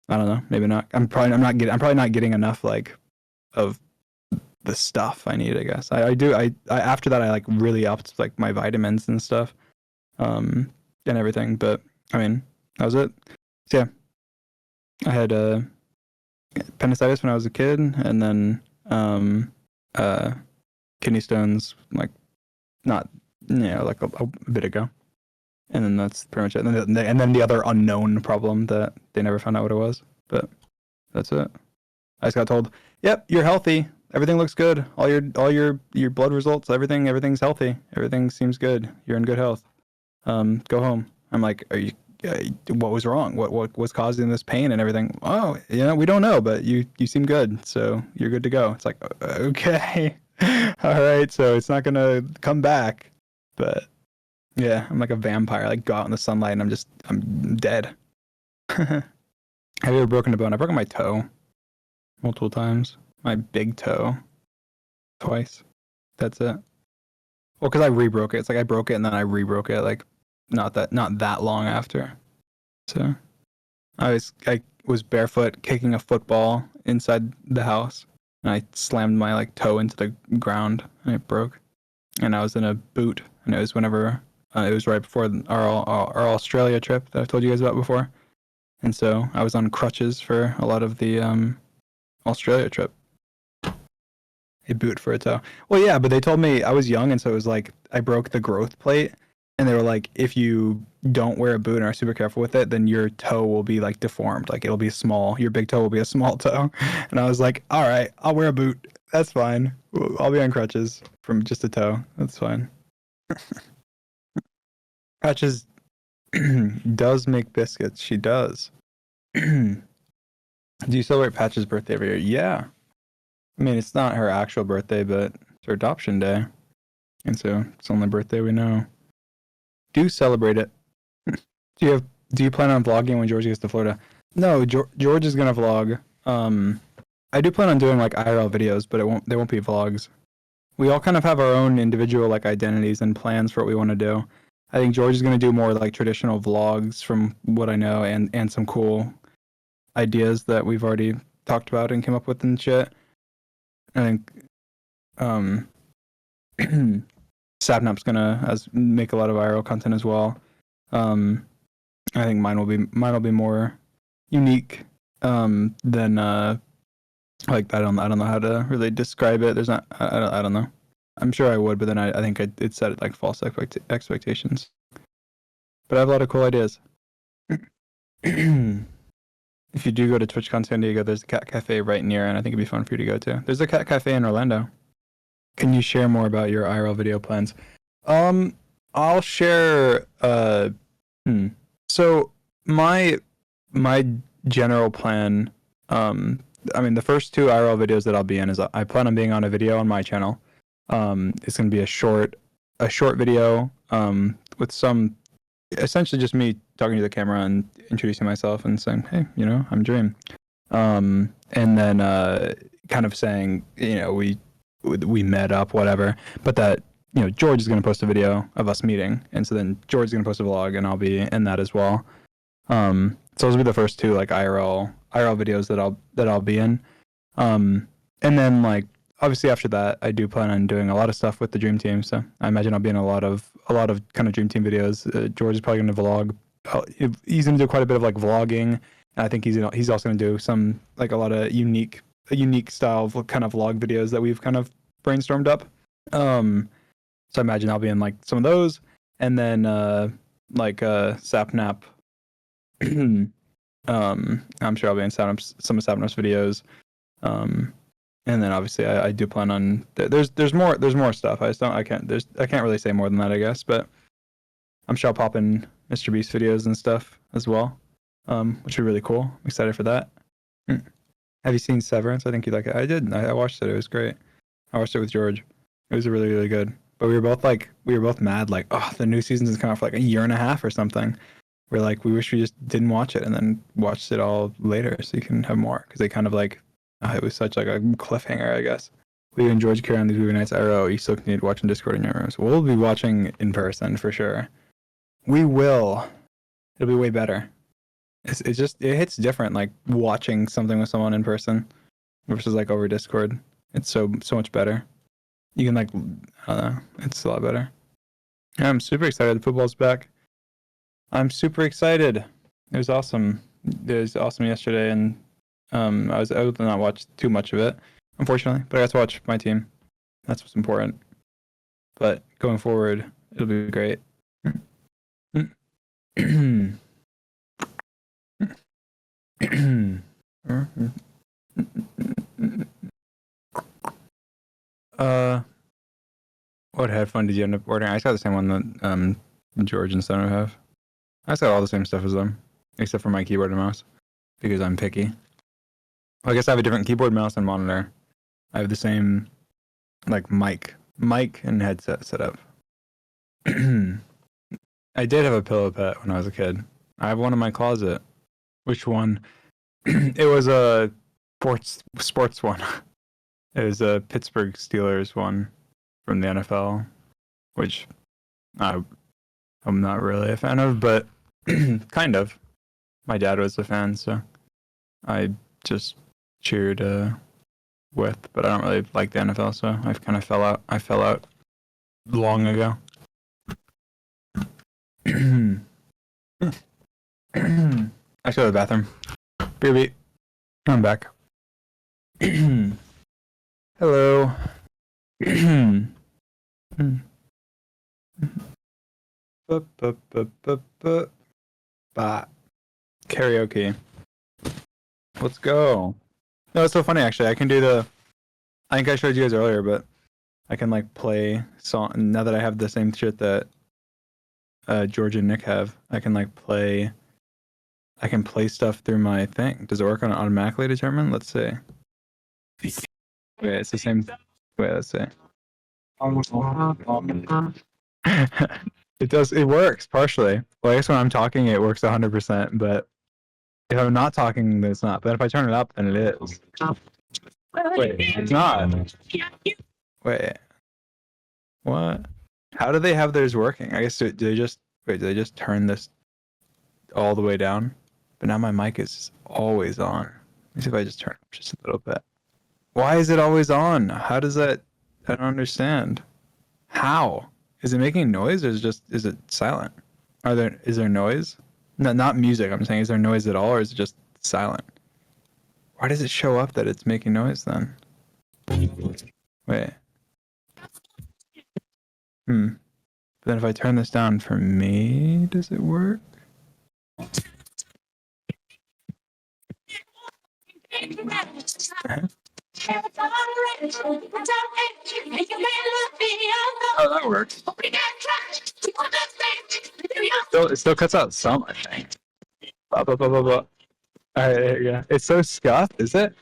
I don't know. Maybe not. I'm probably not getting enough like of the stuff I need. I guess I do. I after that I like really upped like my vitamins and stuff, and everything. But I mean that was it. So yeah, I had appendicitis when I was a kid, and then kidney stones like not like a bit ago, and then that's pretty much it. And then the other unknown problem that they never found out what it was, but that's it. I just got told, "Yep, you're healthy. Everything looks good. All your blood results, everything's healthy. Everything seems good. You're in good health. Go home." I'm like, "Are you? What was wrong? What was causing this pain and everything?" "Oh, we don't know, but you seem good, so you're good to go." It's like, okay, all right, so it's not gonna come back, but yeah, I'm like a vampire. Like go out in the sunlight and I'm dead. Have you ever broken a bone? I've broken my toe multiple times. My big toe twice. That's it. Well, because I rebroke it. It's like I broke it and then I rebroke it like not that long after. So I was barefoot kicking a football inside the house, and I slammed my like toe into the ground and it broke. And I was in a boot, and it was whenever it was right before our Australia trip that I've told you guys about before. And so I was on crutches for a lot of the Australia trip. A boot for a toe. Well, yeah, but they told me I was young, and so it was like I broke the growth plate, and they were like, if you don't wear a boot and are super careful with it, then your toe will be like deformed, like it'll be small. Your big toe will be a small toe. And I was like, all right, I'll wear a boot. That's fine. I'll be on crutches from just a toe. That's fine. Patches does make biscuits. She does. Do you celebrate Patch's birthday every year? Yeah. I mean, it's not her actual birthday, but it's her adoption day. And so it's the only birthday we know. Do celebrate it. Do you plan on vlogging when George gets to Florida? No, George is gonna vlog. I do plan on doing like IRL videos, but they won't be vlogs. We all kind of have our own individual like identities and plans for what we want to do. I think George is gonna do more like traditional vlogs from what I know, and some cool ideas that we've already talked about and came up with and shit. I think Sapnap's gonna make a lot of IRL content as well. I think mine will be more unique than like I don't know how to really describe it. There's not I don't know. I'm sure I would, but then I think it set like false expectations. But I have a lot of cool ideas. if you do go to TwitchCon San Diego, there's a cat cafe right near, and I think it'd be fun for you to go to. There's a cat cafe in Orlando. Can you share more about your IRL video plans? I'll share. So my general plan. I mean, the first 2 IRL videos that I'll be in is I plan on being on a video on my channel. It's gonna be a short video. With some, essentially just me talking to the camera and introducing myself and saying, hey, you know, I'm Dream. And then kind of saying, you know, we met up, whatever. But that, you know, George is going to post a video of us meeting, and so then George is going to post a vlog, and I'll be in that as well. So those will be the first 2 like IRL videos that I'll be in. And then like obviously after that, I do plan on doing a lot of stuff with the Dream Team. So I imagine I'll be in a lot of kind of Dream Team videos. George is probably going to vlog. He's going to do quite a bit of like vlogging. And I think he's also going to do some like a lot of unique style of kind of vlog videos that we've kind of brainstormed up. So I imagine I'll be in like some of those, and then like Sapnap. I'm sure I'll be in some of Sapnap's videos. And then obviously I do plan on there's more stuff. I can't really say more than that, I guess, but I'm sure I'll pop in Mr. Beast videos and stuff as well. Which would be really cool. I'm excited for that. Have you seen Severance? I think you like it. I did. I watched it. It was great. I watched it with George. It was really, really good. But we were both mad, like, oh, the new season is coming out for like a year and a half or something. We're like, we wish we just didn't watch it and then watched it all later so you can have more. Because they kind of like, it was such like a cliffhanger, I guess. We and George carry on these movie nights. IRL, you still continue to watch in Discord in your rooms. We'll be watching in person for sure. We will. It'll be way better. It hits different, like watching something with someone in person versus like over Discord. It's so much better. You can like, I don't know, it's a lot better. Yeah, I'm super excited. The football's back. I'm super excited. It was awesome. It was awesome yesterday, and I was able to not watch too much of it, unfortunately, but I got to watch my team. That's what's important. But going forward, it'll be great. What headphone did you end up ordering? I just got the same one that George and Son have. I just got all the same stuff as them, except for my keyboard and mouse, because I'm picky. Well, I guess I have a different keyboard, mouse, and monitor. I have the same, like, mic and headset set up. I did have a pillow pet when I was a kid. I have one in my closet. Which one? It was a sports one. It was a Pittsburgh Steelers one from the NFL, which I'm not really a fan of, but kind of. My dad was a fan, so I just cheered with, but I don't really like the NFL, so I've kind of fell out. I fell out long ago. I should go to the bathroom. Beep. I'm back. Hello. Karaoke. Let's go. No, it's so funny actually. I can do I think I showed you guys earlier, but I can like play song now that I have the same shit that George and Nick have. I can play stuff through my thing. Does it work on automatically determine? Let's see. Wait, it's the same. Wait, let's see. It does. It works partially. Well, I guess when I'm talking, it works 100%. But if I'm not talking, then it's not. But if I turn it up, then it is. Wait, it's not. Wait. What? How do they have theirs working? I guess do they just turn this all the way down? But now my mic is always on. Let me see if I just turn it just a little bit. Why is it always on? How does that? I don't understand. How? Is it making noise or is it silent? Is there noise? No, not music. I'm saying, is there noise at all or is it just silent? Why does it show up that it's making noise then? Wait. Then if I turn this down for me, does it work? Oh, that works. It still cuts out some, I think. Blah, blah, blah, blah, blah. All right, there you go. It's so scuffed, is it?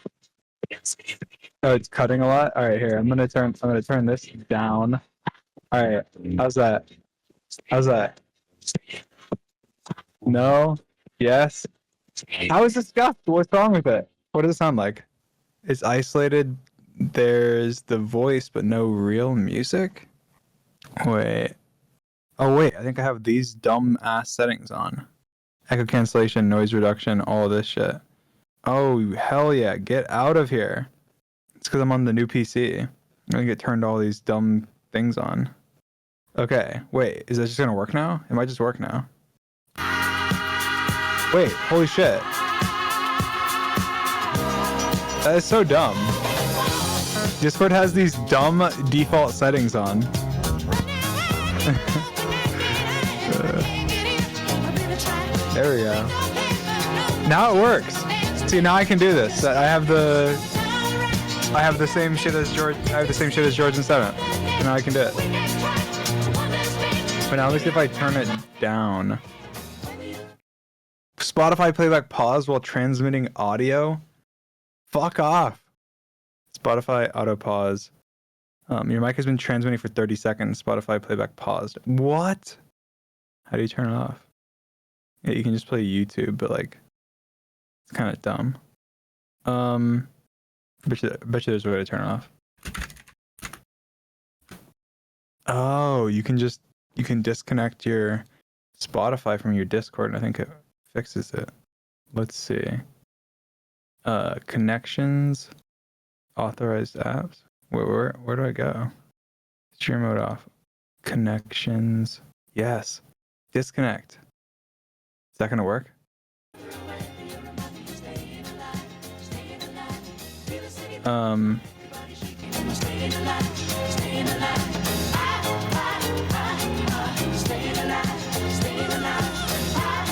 Oh, it's cutting a lot. All right, here. I'm gonna turn this down. All right. How's that? How's that? No. Yes. How is it scuffed? What's wrong with it? What does it sound like? It's isolated. There's the voice, but no real music. Wait. Oh wait, I think I have these dumb ass settings on. Echo cancellation, noise reduction, all this shit. Oh hell yeah, get out of here. It's because I'm on the new PC. I'm gonna get turned all these dumb things on. Okay, wait, is that just gonna work now? It might just work now. Wait, holy shit. That is so dumb. Discord has these dumb default settings on. There we go. Now it works. See, now I can do this. I have the same shit as George. I have the same shit as George and Seventh. So now I can do it. But now let's see if I turn it down. Spotify playback pause while transmitting audio. Fuck off. Spotify auto pause. Your mic has been transmitting for 30 seconds. Spotify playback paused. What? How do you turn it off? Yeah, you can just play YouTube, but like, it's kind of dumb. Bet you there's a way to turn it off. Oh, you can disconnect your Spotify from your Discord, and I think it fixes it. Let's see. Connections, authorized apps. Where do I go? Stream mode off. Connections. Yes. Disconnect. Is that gonna work?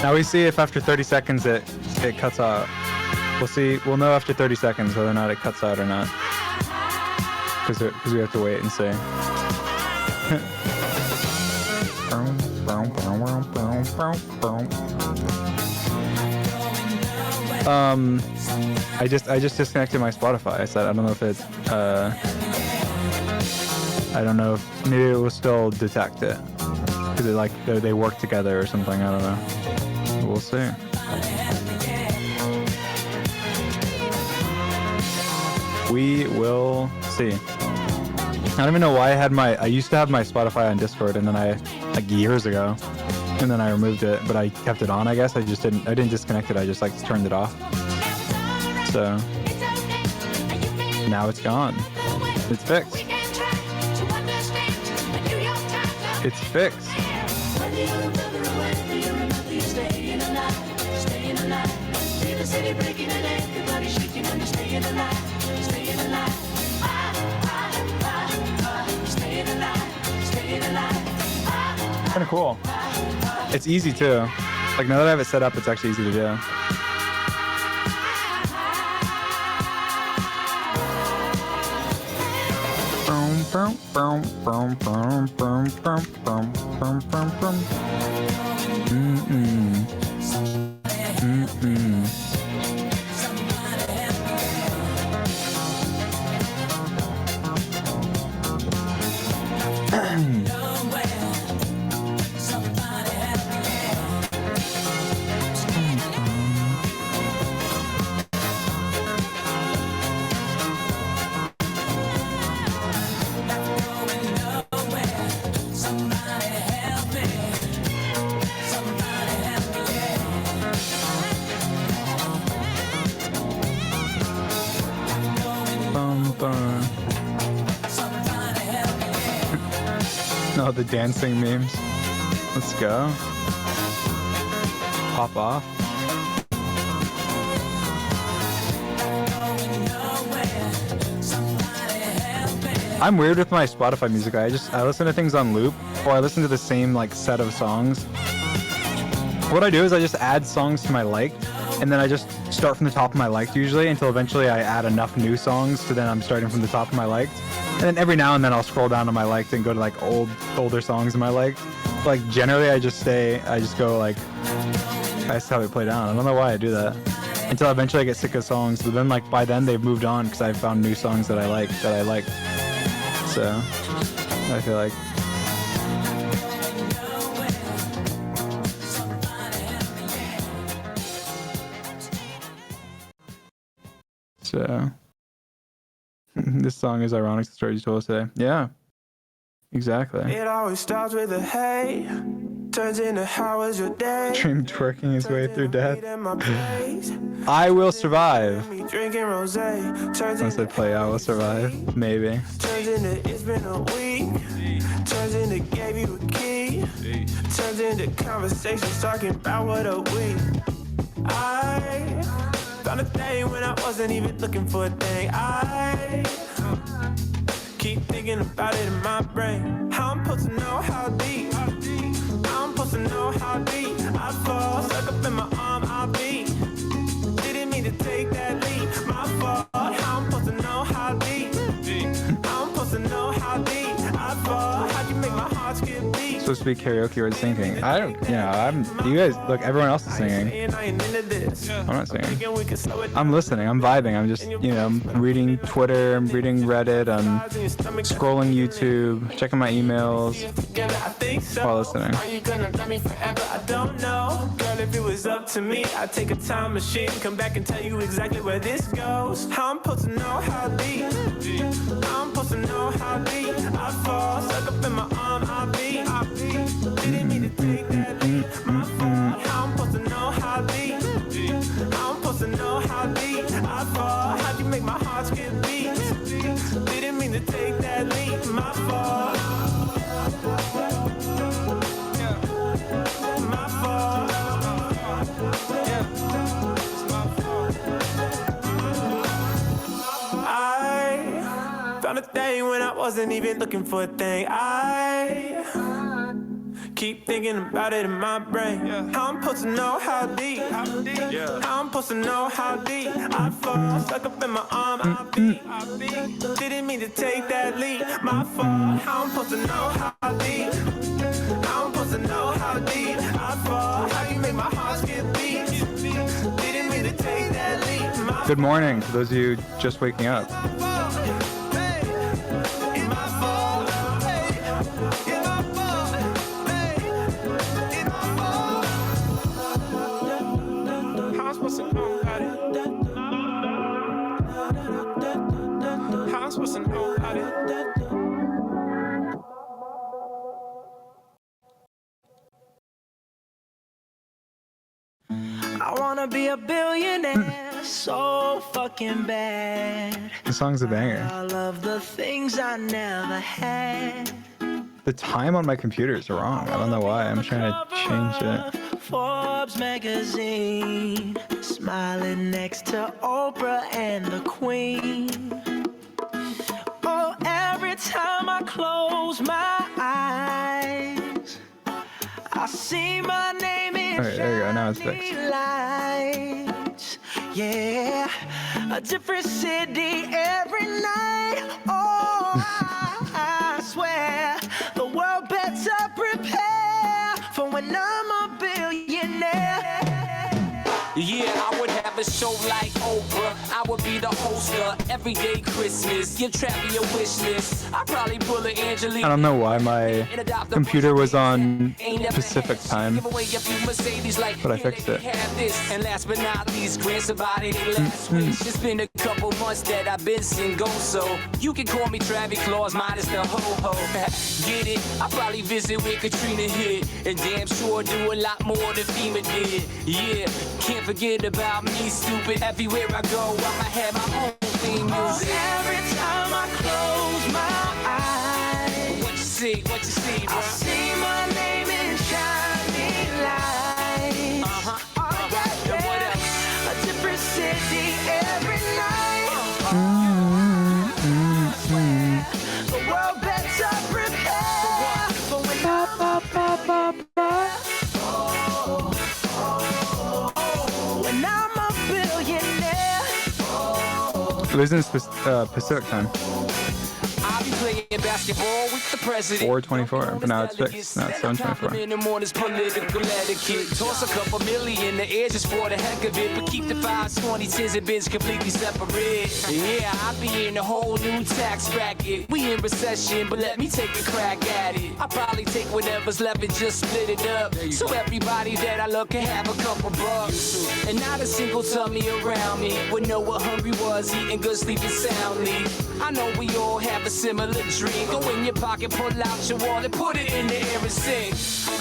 Now we see if after 30 seconds it cuts out. We'll know after 30 seconds whether or not it cuts out or not. Because we have to wait and see. I just disconnected my Spotify. I said I don't know if it I don't know if maybe it will still detect it because they work together or something. I don't know. We'll see. We will see. I don't even know why I used to have my Spotify on Discord, and then like years ago, and then I removed it, but I kept it on, I guess. I didn't disconnect it, I just like turned it off. So now it's gone. It's fixed. It's fixed. Kind of cool. It's easy too. Like now that I have it set up, it's actually easy to do. No, the dancing memes. Let's go. Pop off. I'm weird with my Spotify music. I listen to things on loop, or I listen to the same like set of songs. What I do is I just add songs to my liked, and then I just start from the top of my liked usually until eventually I add enough new songs to then I'm starting from the top of my liked. And then every now and then I'll scroll down to my liked and go to like older songs in my liked. Like generally I just go like, that's how they play down. I don't know why I do that. Until eventually I get sick of songs, but then like by then they've moved on because I've found new songs that I like. So I feel like. So this song is ironic to the story you told us today. Yeah, exactly. It always starts with a hey, turns into how was your day? Dream twerking his way through death. I will survive. Drinking rosé. Once I play I will survive. Maybe. Turns into it's been a week. Turns into gave you a key. Turns into conversations talking about what a week. I found a thing when I wasn't even looking for a thing. I keep thinking about it in my brain. How I'm supposed to know how deep. I'm supposed to know how deep. I fall, stuck up in my arm, I'll be. Didn't mean to take that leap. My fault. How I'm supposed to know how deep. I'm supposed to know how deep. I fall. How'd you make my heart skip beat? Supposed to be karaoke or singing. I don't, you guys, look, everyone else is singing. I'm not singing. I'm listening, I'm vibing, I'm just, I'm reading Twitter, I'm reading Reddit, I'm scrolling YouTube, checking my emails while listening. Are you gonna love me forever? I don't know. Girl, if it was up to me, I'd take a time machine, come back and tell you exactly where this goes. How I'm supposed to know how deep. I'm supposed to know how deep. I fall, stuck up in my arm, I'll be. Didn't mean to take that leap. My fault. How I'm supposed to know how deep. I'm supposed to know how deep. I fall. How'd you make my heart skip beat? Didn't mean to take that leap. My fault. My fault. I found a thing when I wasn't even looking for a thing. I keep thinking about it in my brain. How I'm supposed to know how deep. How I'm supposed to know how deep. I fall, stuck up in my arm, I beat. Didn't mean to take that leap. My fault. How I'm supposed to know how deep. How I'm supposed to know how deep. I fall. How you make my heart skip beat. Didn't mean to take that leap. My Good morning to those of you just waking up. I wanna be a billionaire so fucking bad. The song's a banger. All of the things I never had. The time on my computer is wrong. I don't know why. I'm trying to change it. Forbes magazine, smiling next to Oprah and the Queen. Oh, every time I close my eyes, I see my name in Alright, there you go. Now it's fixed. lights. Yeah, a different city every night. Oh, I swear the world better prepare for when I'm a billionaire. Yeah, I would have a show like Oprah. I would be the host of Everyday Christmas. Give Travi a wish list. I'd probably pull an Angelina. I don't know why my computer was on Pacific time, but I fixed it. And last but not least, grant somebody their last wish. It's been a couple months that I've been single, so you can call me Travis Claus minus the ho-ho. Get it? I probably visit where Katrina hit, and damn sure do a lot more than FEMA did. Yeah, can't forget about me, stupid. Everywhere I go, I'ma have my own theme music. Every time I close my eyes, What you see, bro? I see my name in shining lights. Oh, yeah, And what yeah. else? A different city every night. The world better prepare for when when I'm Losing Pacific time. I'll be playing basketball with the president. 4:24, but now it's fixed. Now it's 7:24. In the morning's political etiquette. Toss a couple million in the air just for the heck of it. But keep the 5s, 20s, 10s, and bins completely separate. Yeah, I'll be in a whole new tax bracket. We in recession, but let me take a crack at it. I'll probably take whatever's left and just split it up. So everybody that I love can have a couple bucks. And not a single tummy around me would know what hungry was, eating good, sleeping soundly. I know we all have a similar dream. Go in your pocket, pull out your wallet, put it in the air and sing.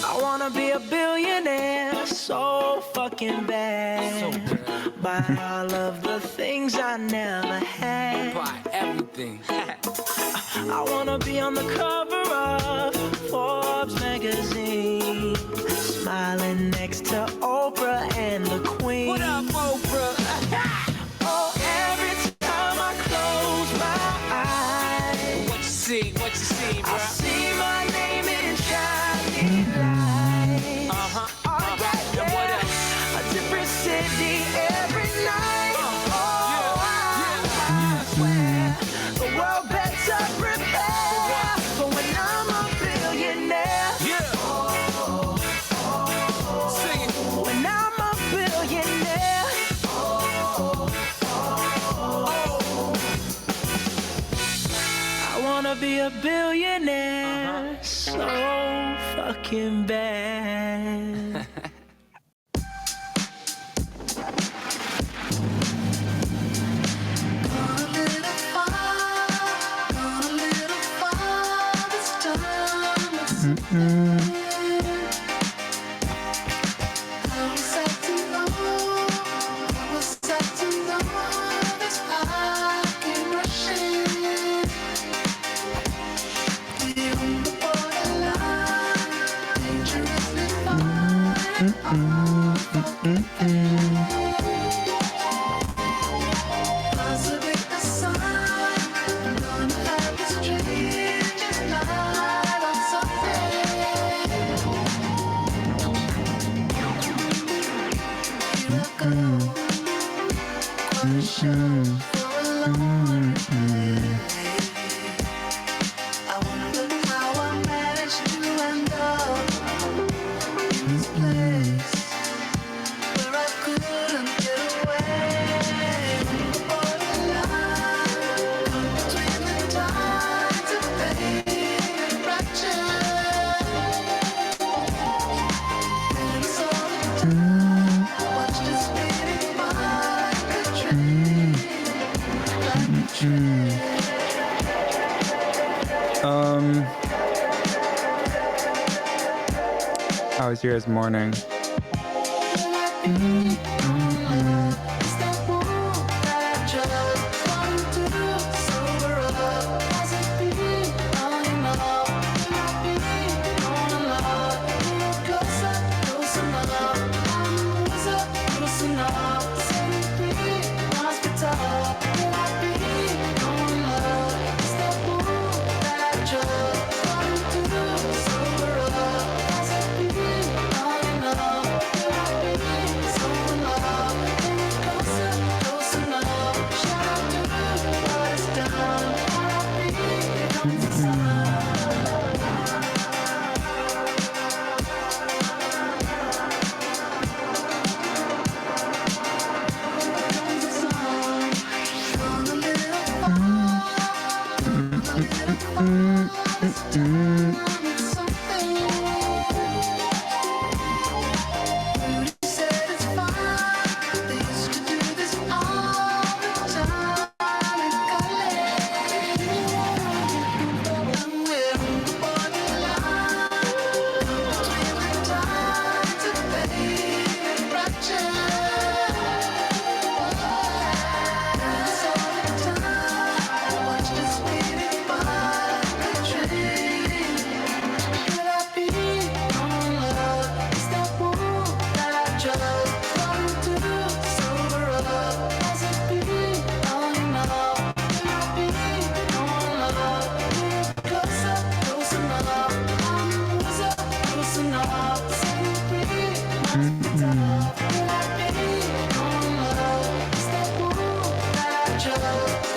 I wanna be a billionaire so fucking bad. Buy all of the things I never had. Buy everything. I wanna be on the cover of Forbes magazine, smiling next to Oprah and the Queen. What up, Oprah? Oh, every time I close my eyes, What you see, bro? I see my name in shining lights. Uh-huh. Oh, yeah, And what yeah. else? A different city every night. Oh, I swear the world better prepare for when I'm a billionaire. Yeah. Sing it. When I'm a billionaire. I wanna be a billionaire so fucking bad. How was yours morning? Love.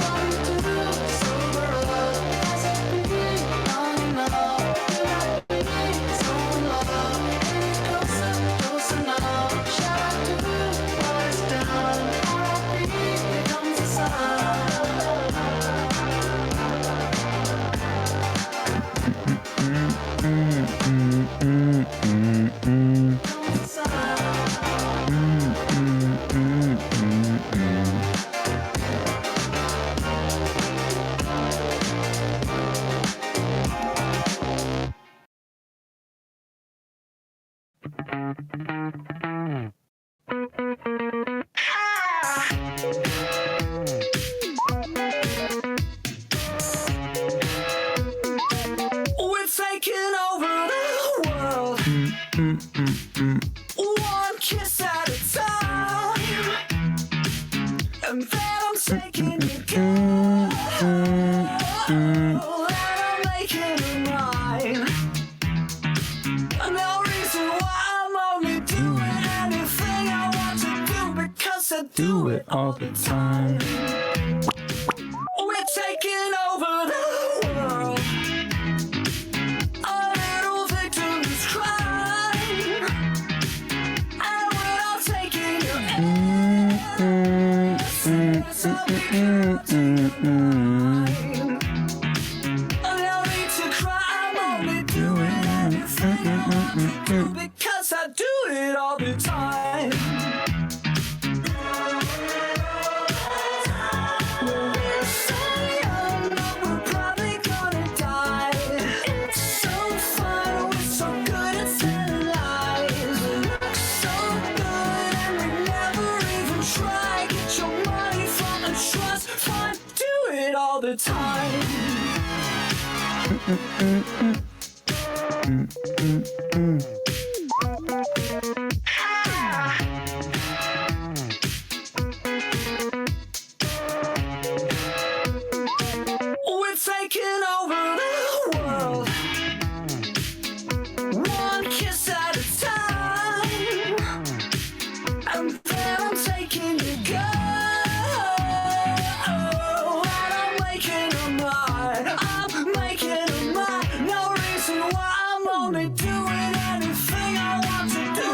We're taking over the world, one kiss at a time, and then I'm taking you girl, and I'm making it mine. No reason why I'm only doing anything I want to do, because I do it all the time. We're taking over the world. A little victim is crying, and we're all taking your essence. No need to cry, I'm only doing anything I want to do, because I do it all the time. We're so young, but we're probably gonna die. It's so fun, we're so good at telling lies. We look so good and we never even try. Get your money from a trust fund, do it all the time. We're taking over the world, one kiss at a time, and then I'm taking you girl, and I'm making it mine. I'm making it mine. No reason why I'm only doing anything I want to do.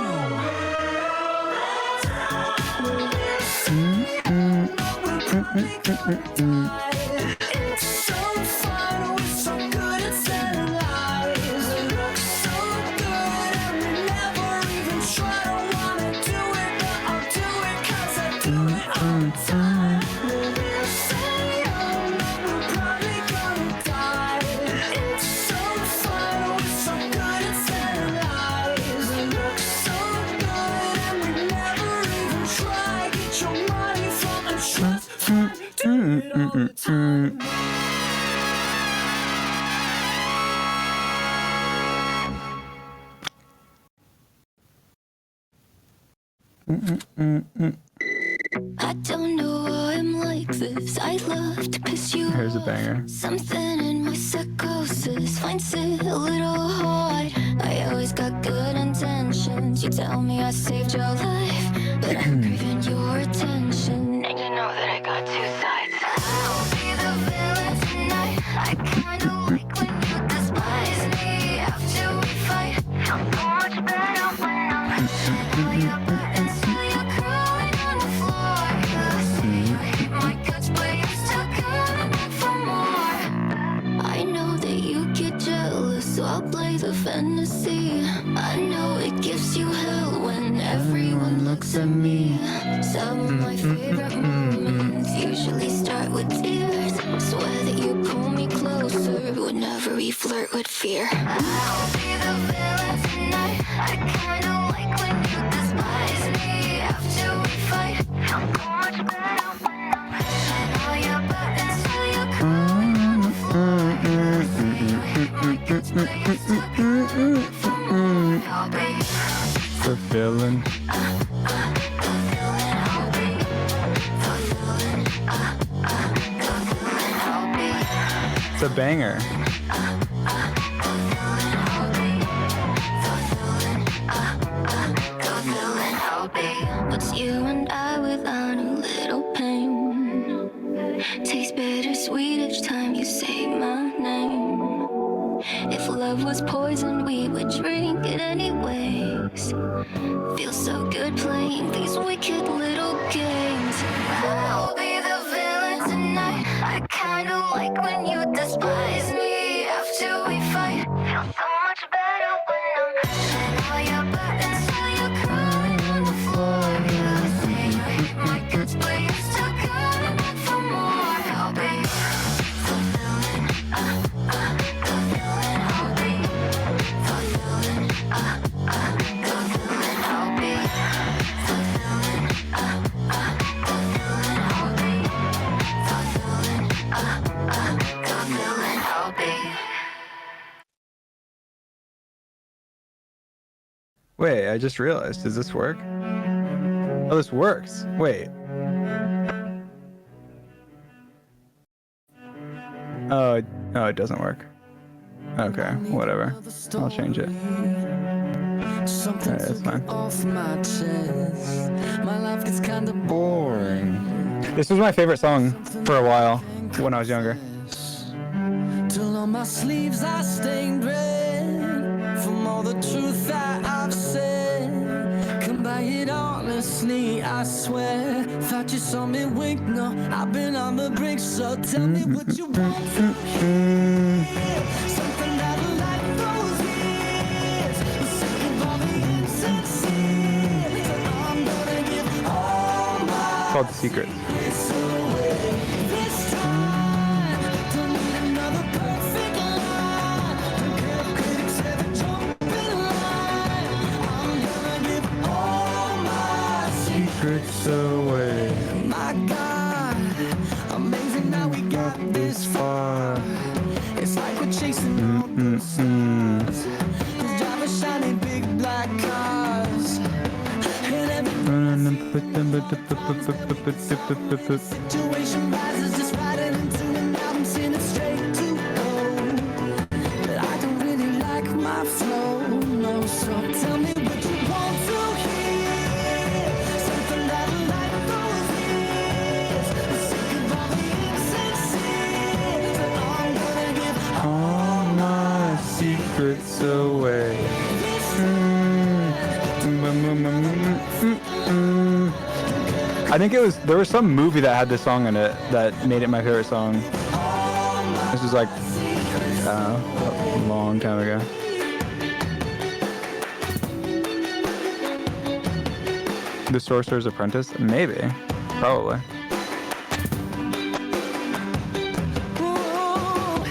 We're so young, but we're probably gonna die. It's so fun, we're so good at telling lies. We look so good and we never even try. Don't wanna do it, but I'll do it, 'cause I do it all the time. We're so young, but we're probably gonna die. It's so fun, we're so good at telling lies. We look so good and we never even try. Get your money from a trust fund, do it all the time. I don't know why I'm like this. I love to piss you Here's a off. banger. Something in my psychosis finds it a little hard. I always got good intentions. You tell me I saved your life, but I'm craving your attention. And you know that I got two sides. I'll be the villain tonight. I kinda like when you despise me. After we fight, feel so much better when I'm pushing all your buttons till you're crawling on the floor. I see you hate my guts, but you're still coming back for more. I know that you get jealous, so I'll play the fantasy. I know it gives you hell when everyone looks at me. Some of my favorite moments usually start with tears. Swear that you pull me closer whenever we flirt with fear. I'll be the villain tonight. I kinda like when you despise me. After we fight, feel so much better when I'm pushing all your buttons till you're crawling on the floor. I see you hate my guts, but you're still coming for more. I'll be The villain. the villain. I'll be the villain. The villain. I'll be It's a banger. the villain. I'll be the villain. The villain. I'll be. What's you and I without a little pain? Tastes bittersweet each time you say my name. If love was poison, we would drink it anyways. Feels so good playing these wicked little games. I'll be the villain tonight. I kinda like when you despise me. After we fight, feel so much better when I'm pushing all your buttons till you're crawling on the floor. I say you hate my guts, but you're still coming back for more. I'll be the villain. The villain. I'll be the villain. The villain. Wait, I just realized. Does this work? Oh, this works. Wait. Oh, it doesn't work. Okay, whatever. I'll change it. Alright, that's fine. Off my chest. My life gets kinda boring. This was my favorite song for a while when I was younger. Till on my sleeves I stained red from all the truth that I've said. Come by it honestly, I swear. Thought you saw me wink, no, I've been on the brink. So tell me what you want to hear. Something that'll light those years. I'm sick of all the insincere. I'm gonna give all my It's called Secrets. this time. Don't need another perfect line. Don't care if critics ever jump in line. I'm gonna give all my Secrets away. My God, amazing how we got this far. It's like we're chasing all the stars. Who's driving shiny big black cars? And every situation rises, just riding into an album, seeing it straight to gold. But I don't really like my flow, no. So tell me what you want to hear. Something that'll light those years. I'm sick of all the insincere. So I'm gonna give All my secrets away. this I think there was some movie that had this song in it that made it my favorite song. This was like, I don't know, a long time ago. The Sorcerer's Apprentice? Maybe. Probably.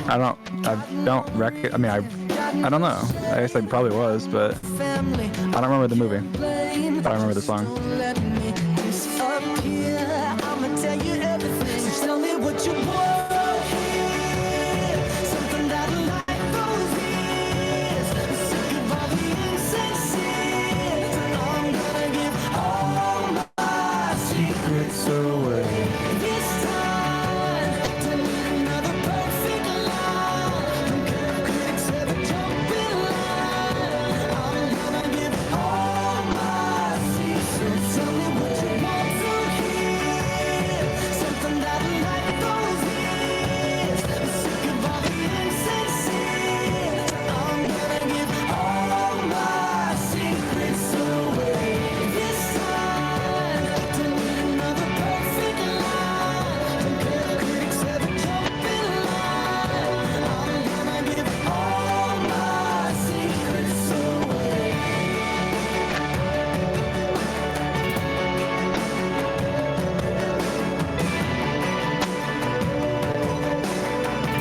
I don't know. I guess I probably was, but family. I don't remember the movie. But I remember the song. Let me disappear. I'ma tell you everything. So tell me what you want to hear. Something that'll light those years. I'm sick of all the insincere. So I'm gonna give all my secrets away. this time. Don't need another perfect line. Don't care if critics ever jump in line. I'm gonna give all my secrets. Tell me what you want to hear. Something that'll light those years. I'm sick of all the insincere. I'm gonna give all my secrets away this time. Don't need another perfect line. Don't care if critics ever jump in line. I'm gonna give all my secrets away.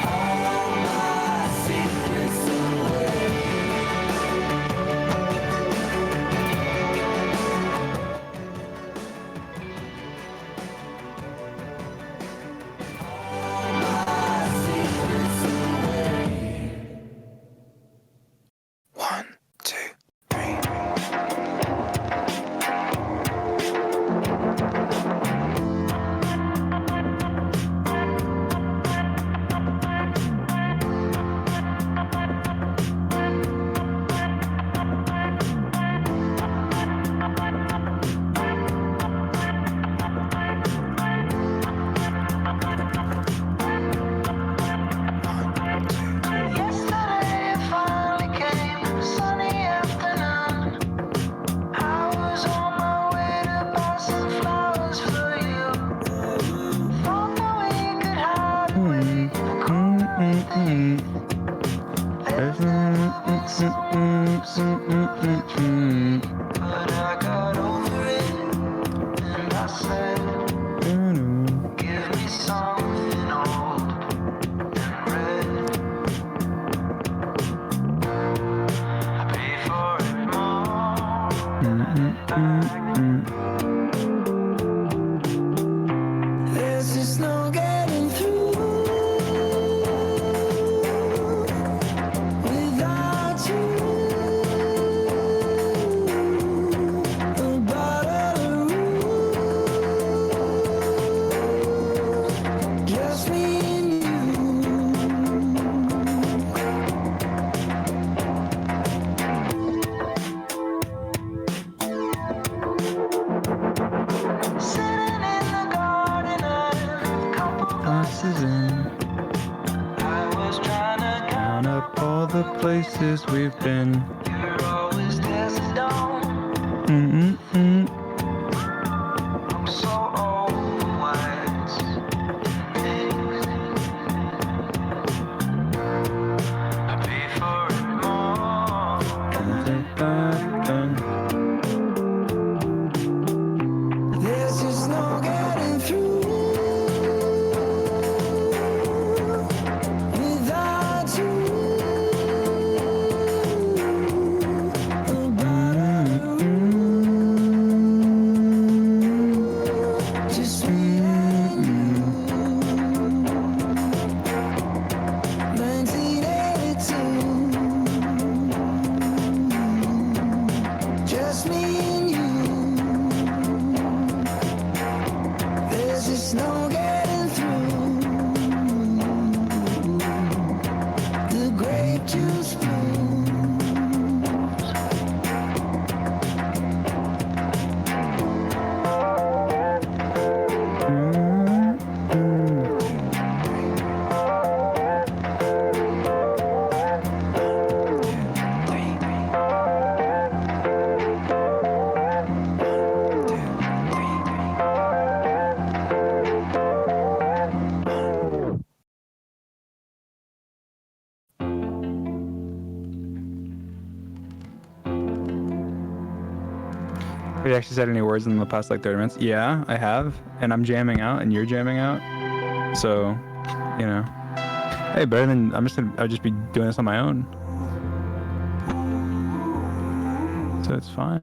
All my secrets away. One, two. Yesterday it finally came, sunny afternoon. I was on my way to buy some flowers for you. Thought that we could hide away the cold day. But I got over it, and I said, give me something old and red. I pay for it more. There's just no getting through without you. places we've been. You're always there, so don't. Mm-mm-mm. I'm so overwise. I pay for it more. There's just no getting through without you. Just me and you. 1982. Just me and you. There's just no getting through. The grape juice blooms. Have you actually said any words in the past like 30 minutes? Yeah, I have. And I'm jamming out and you're jamming out. So, you know. Hey, better than I'll just be doing this on my own. So it's fine.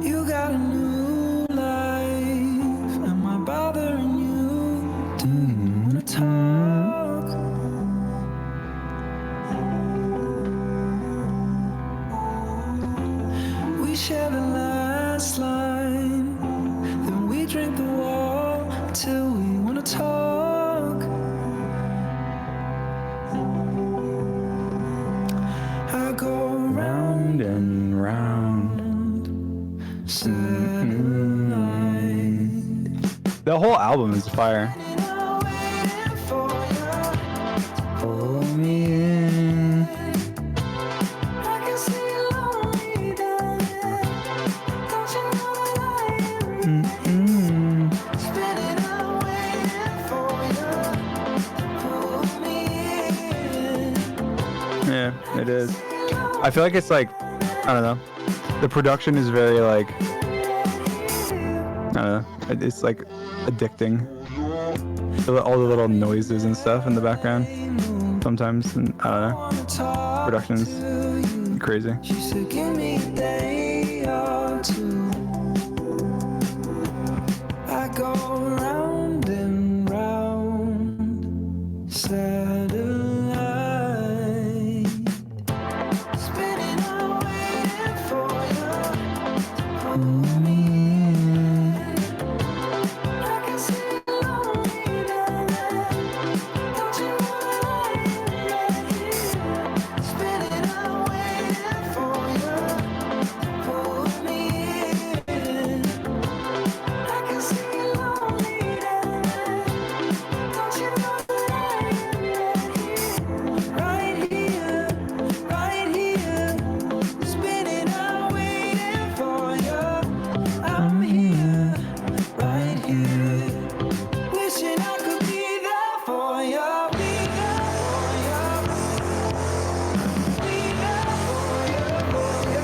You got a new life. Am I bothering you? Do you wanna talk? We share the last line. Then we drink the wall till we wanna talk. I go round And round. satellite. The whole album is fire. And I'm waiting for you. Pull me in. I can see you lonely, darling. Don't you know that I am Mm-mm. spinning? I'm waiting for you. Pull me in. Yeah, it is. I feel like it's like, I don't know. The production is very like, I don't know. It's like addicting. All the little noises and stuff in the background. Sometimes, and I don't know. Wanna talk Production's to you. crazy. She said, give me a day or two. I go round and round, satellite, spinning, I'm waiting for you. Pull me in. I can see you lonely, darling. Don't you know that I am right here, spinning, I'm waiting for you. Pull me in. I can see you lonely, darling. Don't you know that I am right here, right here, spinning, I'm waiting for you. I'm here, right here, wishing I could be there for you, be there for you, be there for you.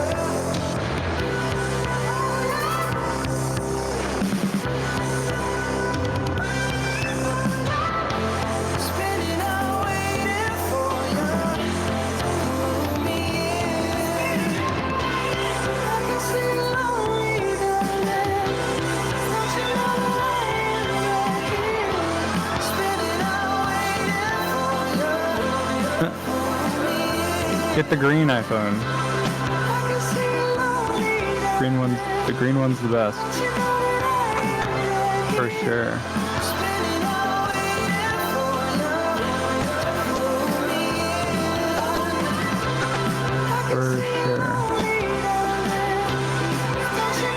Spinning, I'm waiting for you. Pull me in. I can see you lonely, darling. Don't you know that I am right here? Spinning, I'm waiting for you. Get the green iPhone. I can see you lonely, darling. The green one's the best. Don't you know that I am right For here? sure. Spinning, I'm waiting for you. Pull me in. For sure.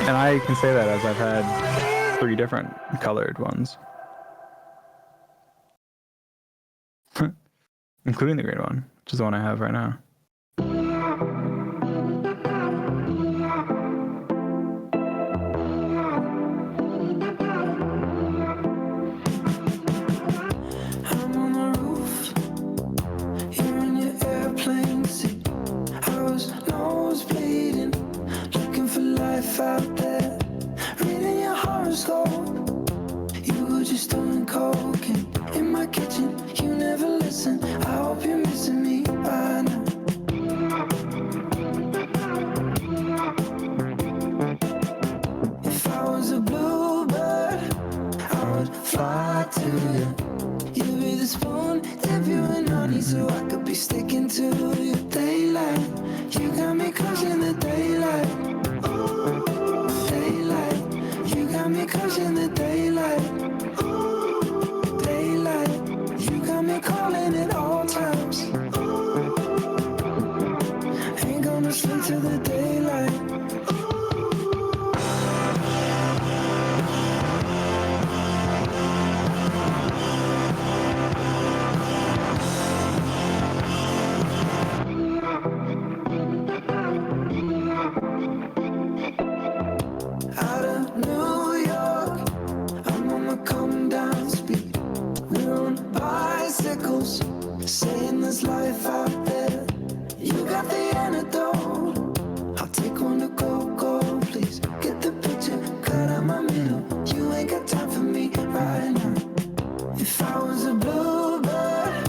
And I can say that as I've had 3 different colored ones. Including the green one, which is the one I have right now. I'm on the roof, you're in your airplane seat. I was nose bleeding, looking for life out there. Reading your horoscope, you were just doing cocaine. In my kitchen, you never listen. I hope you're missing me by now. If I was a bluebird, I would fly to you. You'd be the spoon, dip you in honey, so I could be sticking to you. Daylight, you got me crushing the daylight. Ooh, daylight, you got me crushing the daylight. Ooh, daylight, you got me calling at all times. Ooh, ain't gonna sleep till the daylight. Out of New York, I'm on the come down speed. We're on bicycles, saying there's life out there. You got the antidote. I'll take one to go, please. Get the picture, cut out my middle. You ain't got time for me right now. If I was a bluebird,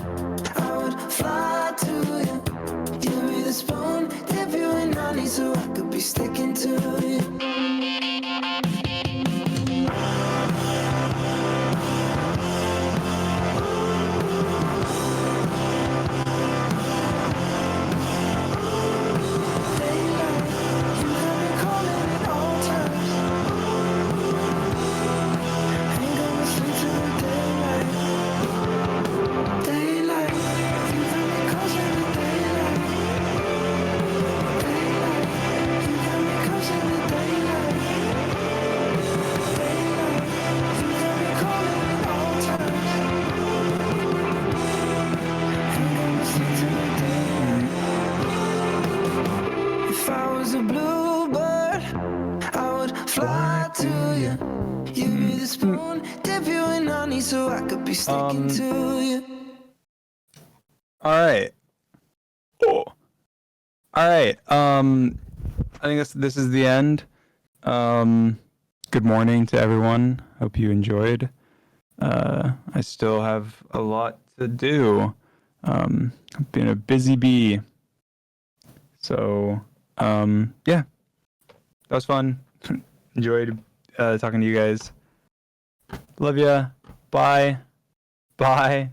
I would fly to you. You'd be the spoon, dip you in honey, so I could be sticking to you. If I was a bluebird, I would fly to you. You'd be the spoon, dip you in honey, so I could be sticking to you. All right. Oh. All right. I think this is the end. Good morning to everyone. Hope you enjoyed. I still have a lot to do. I've been a busy bee. So, yeah, that was fun. Enjoyed talking to you guys. Love ya. Bye. Bye.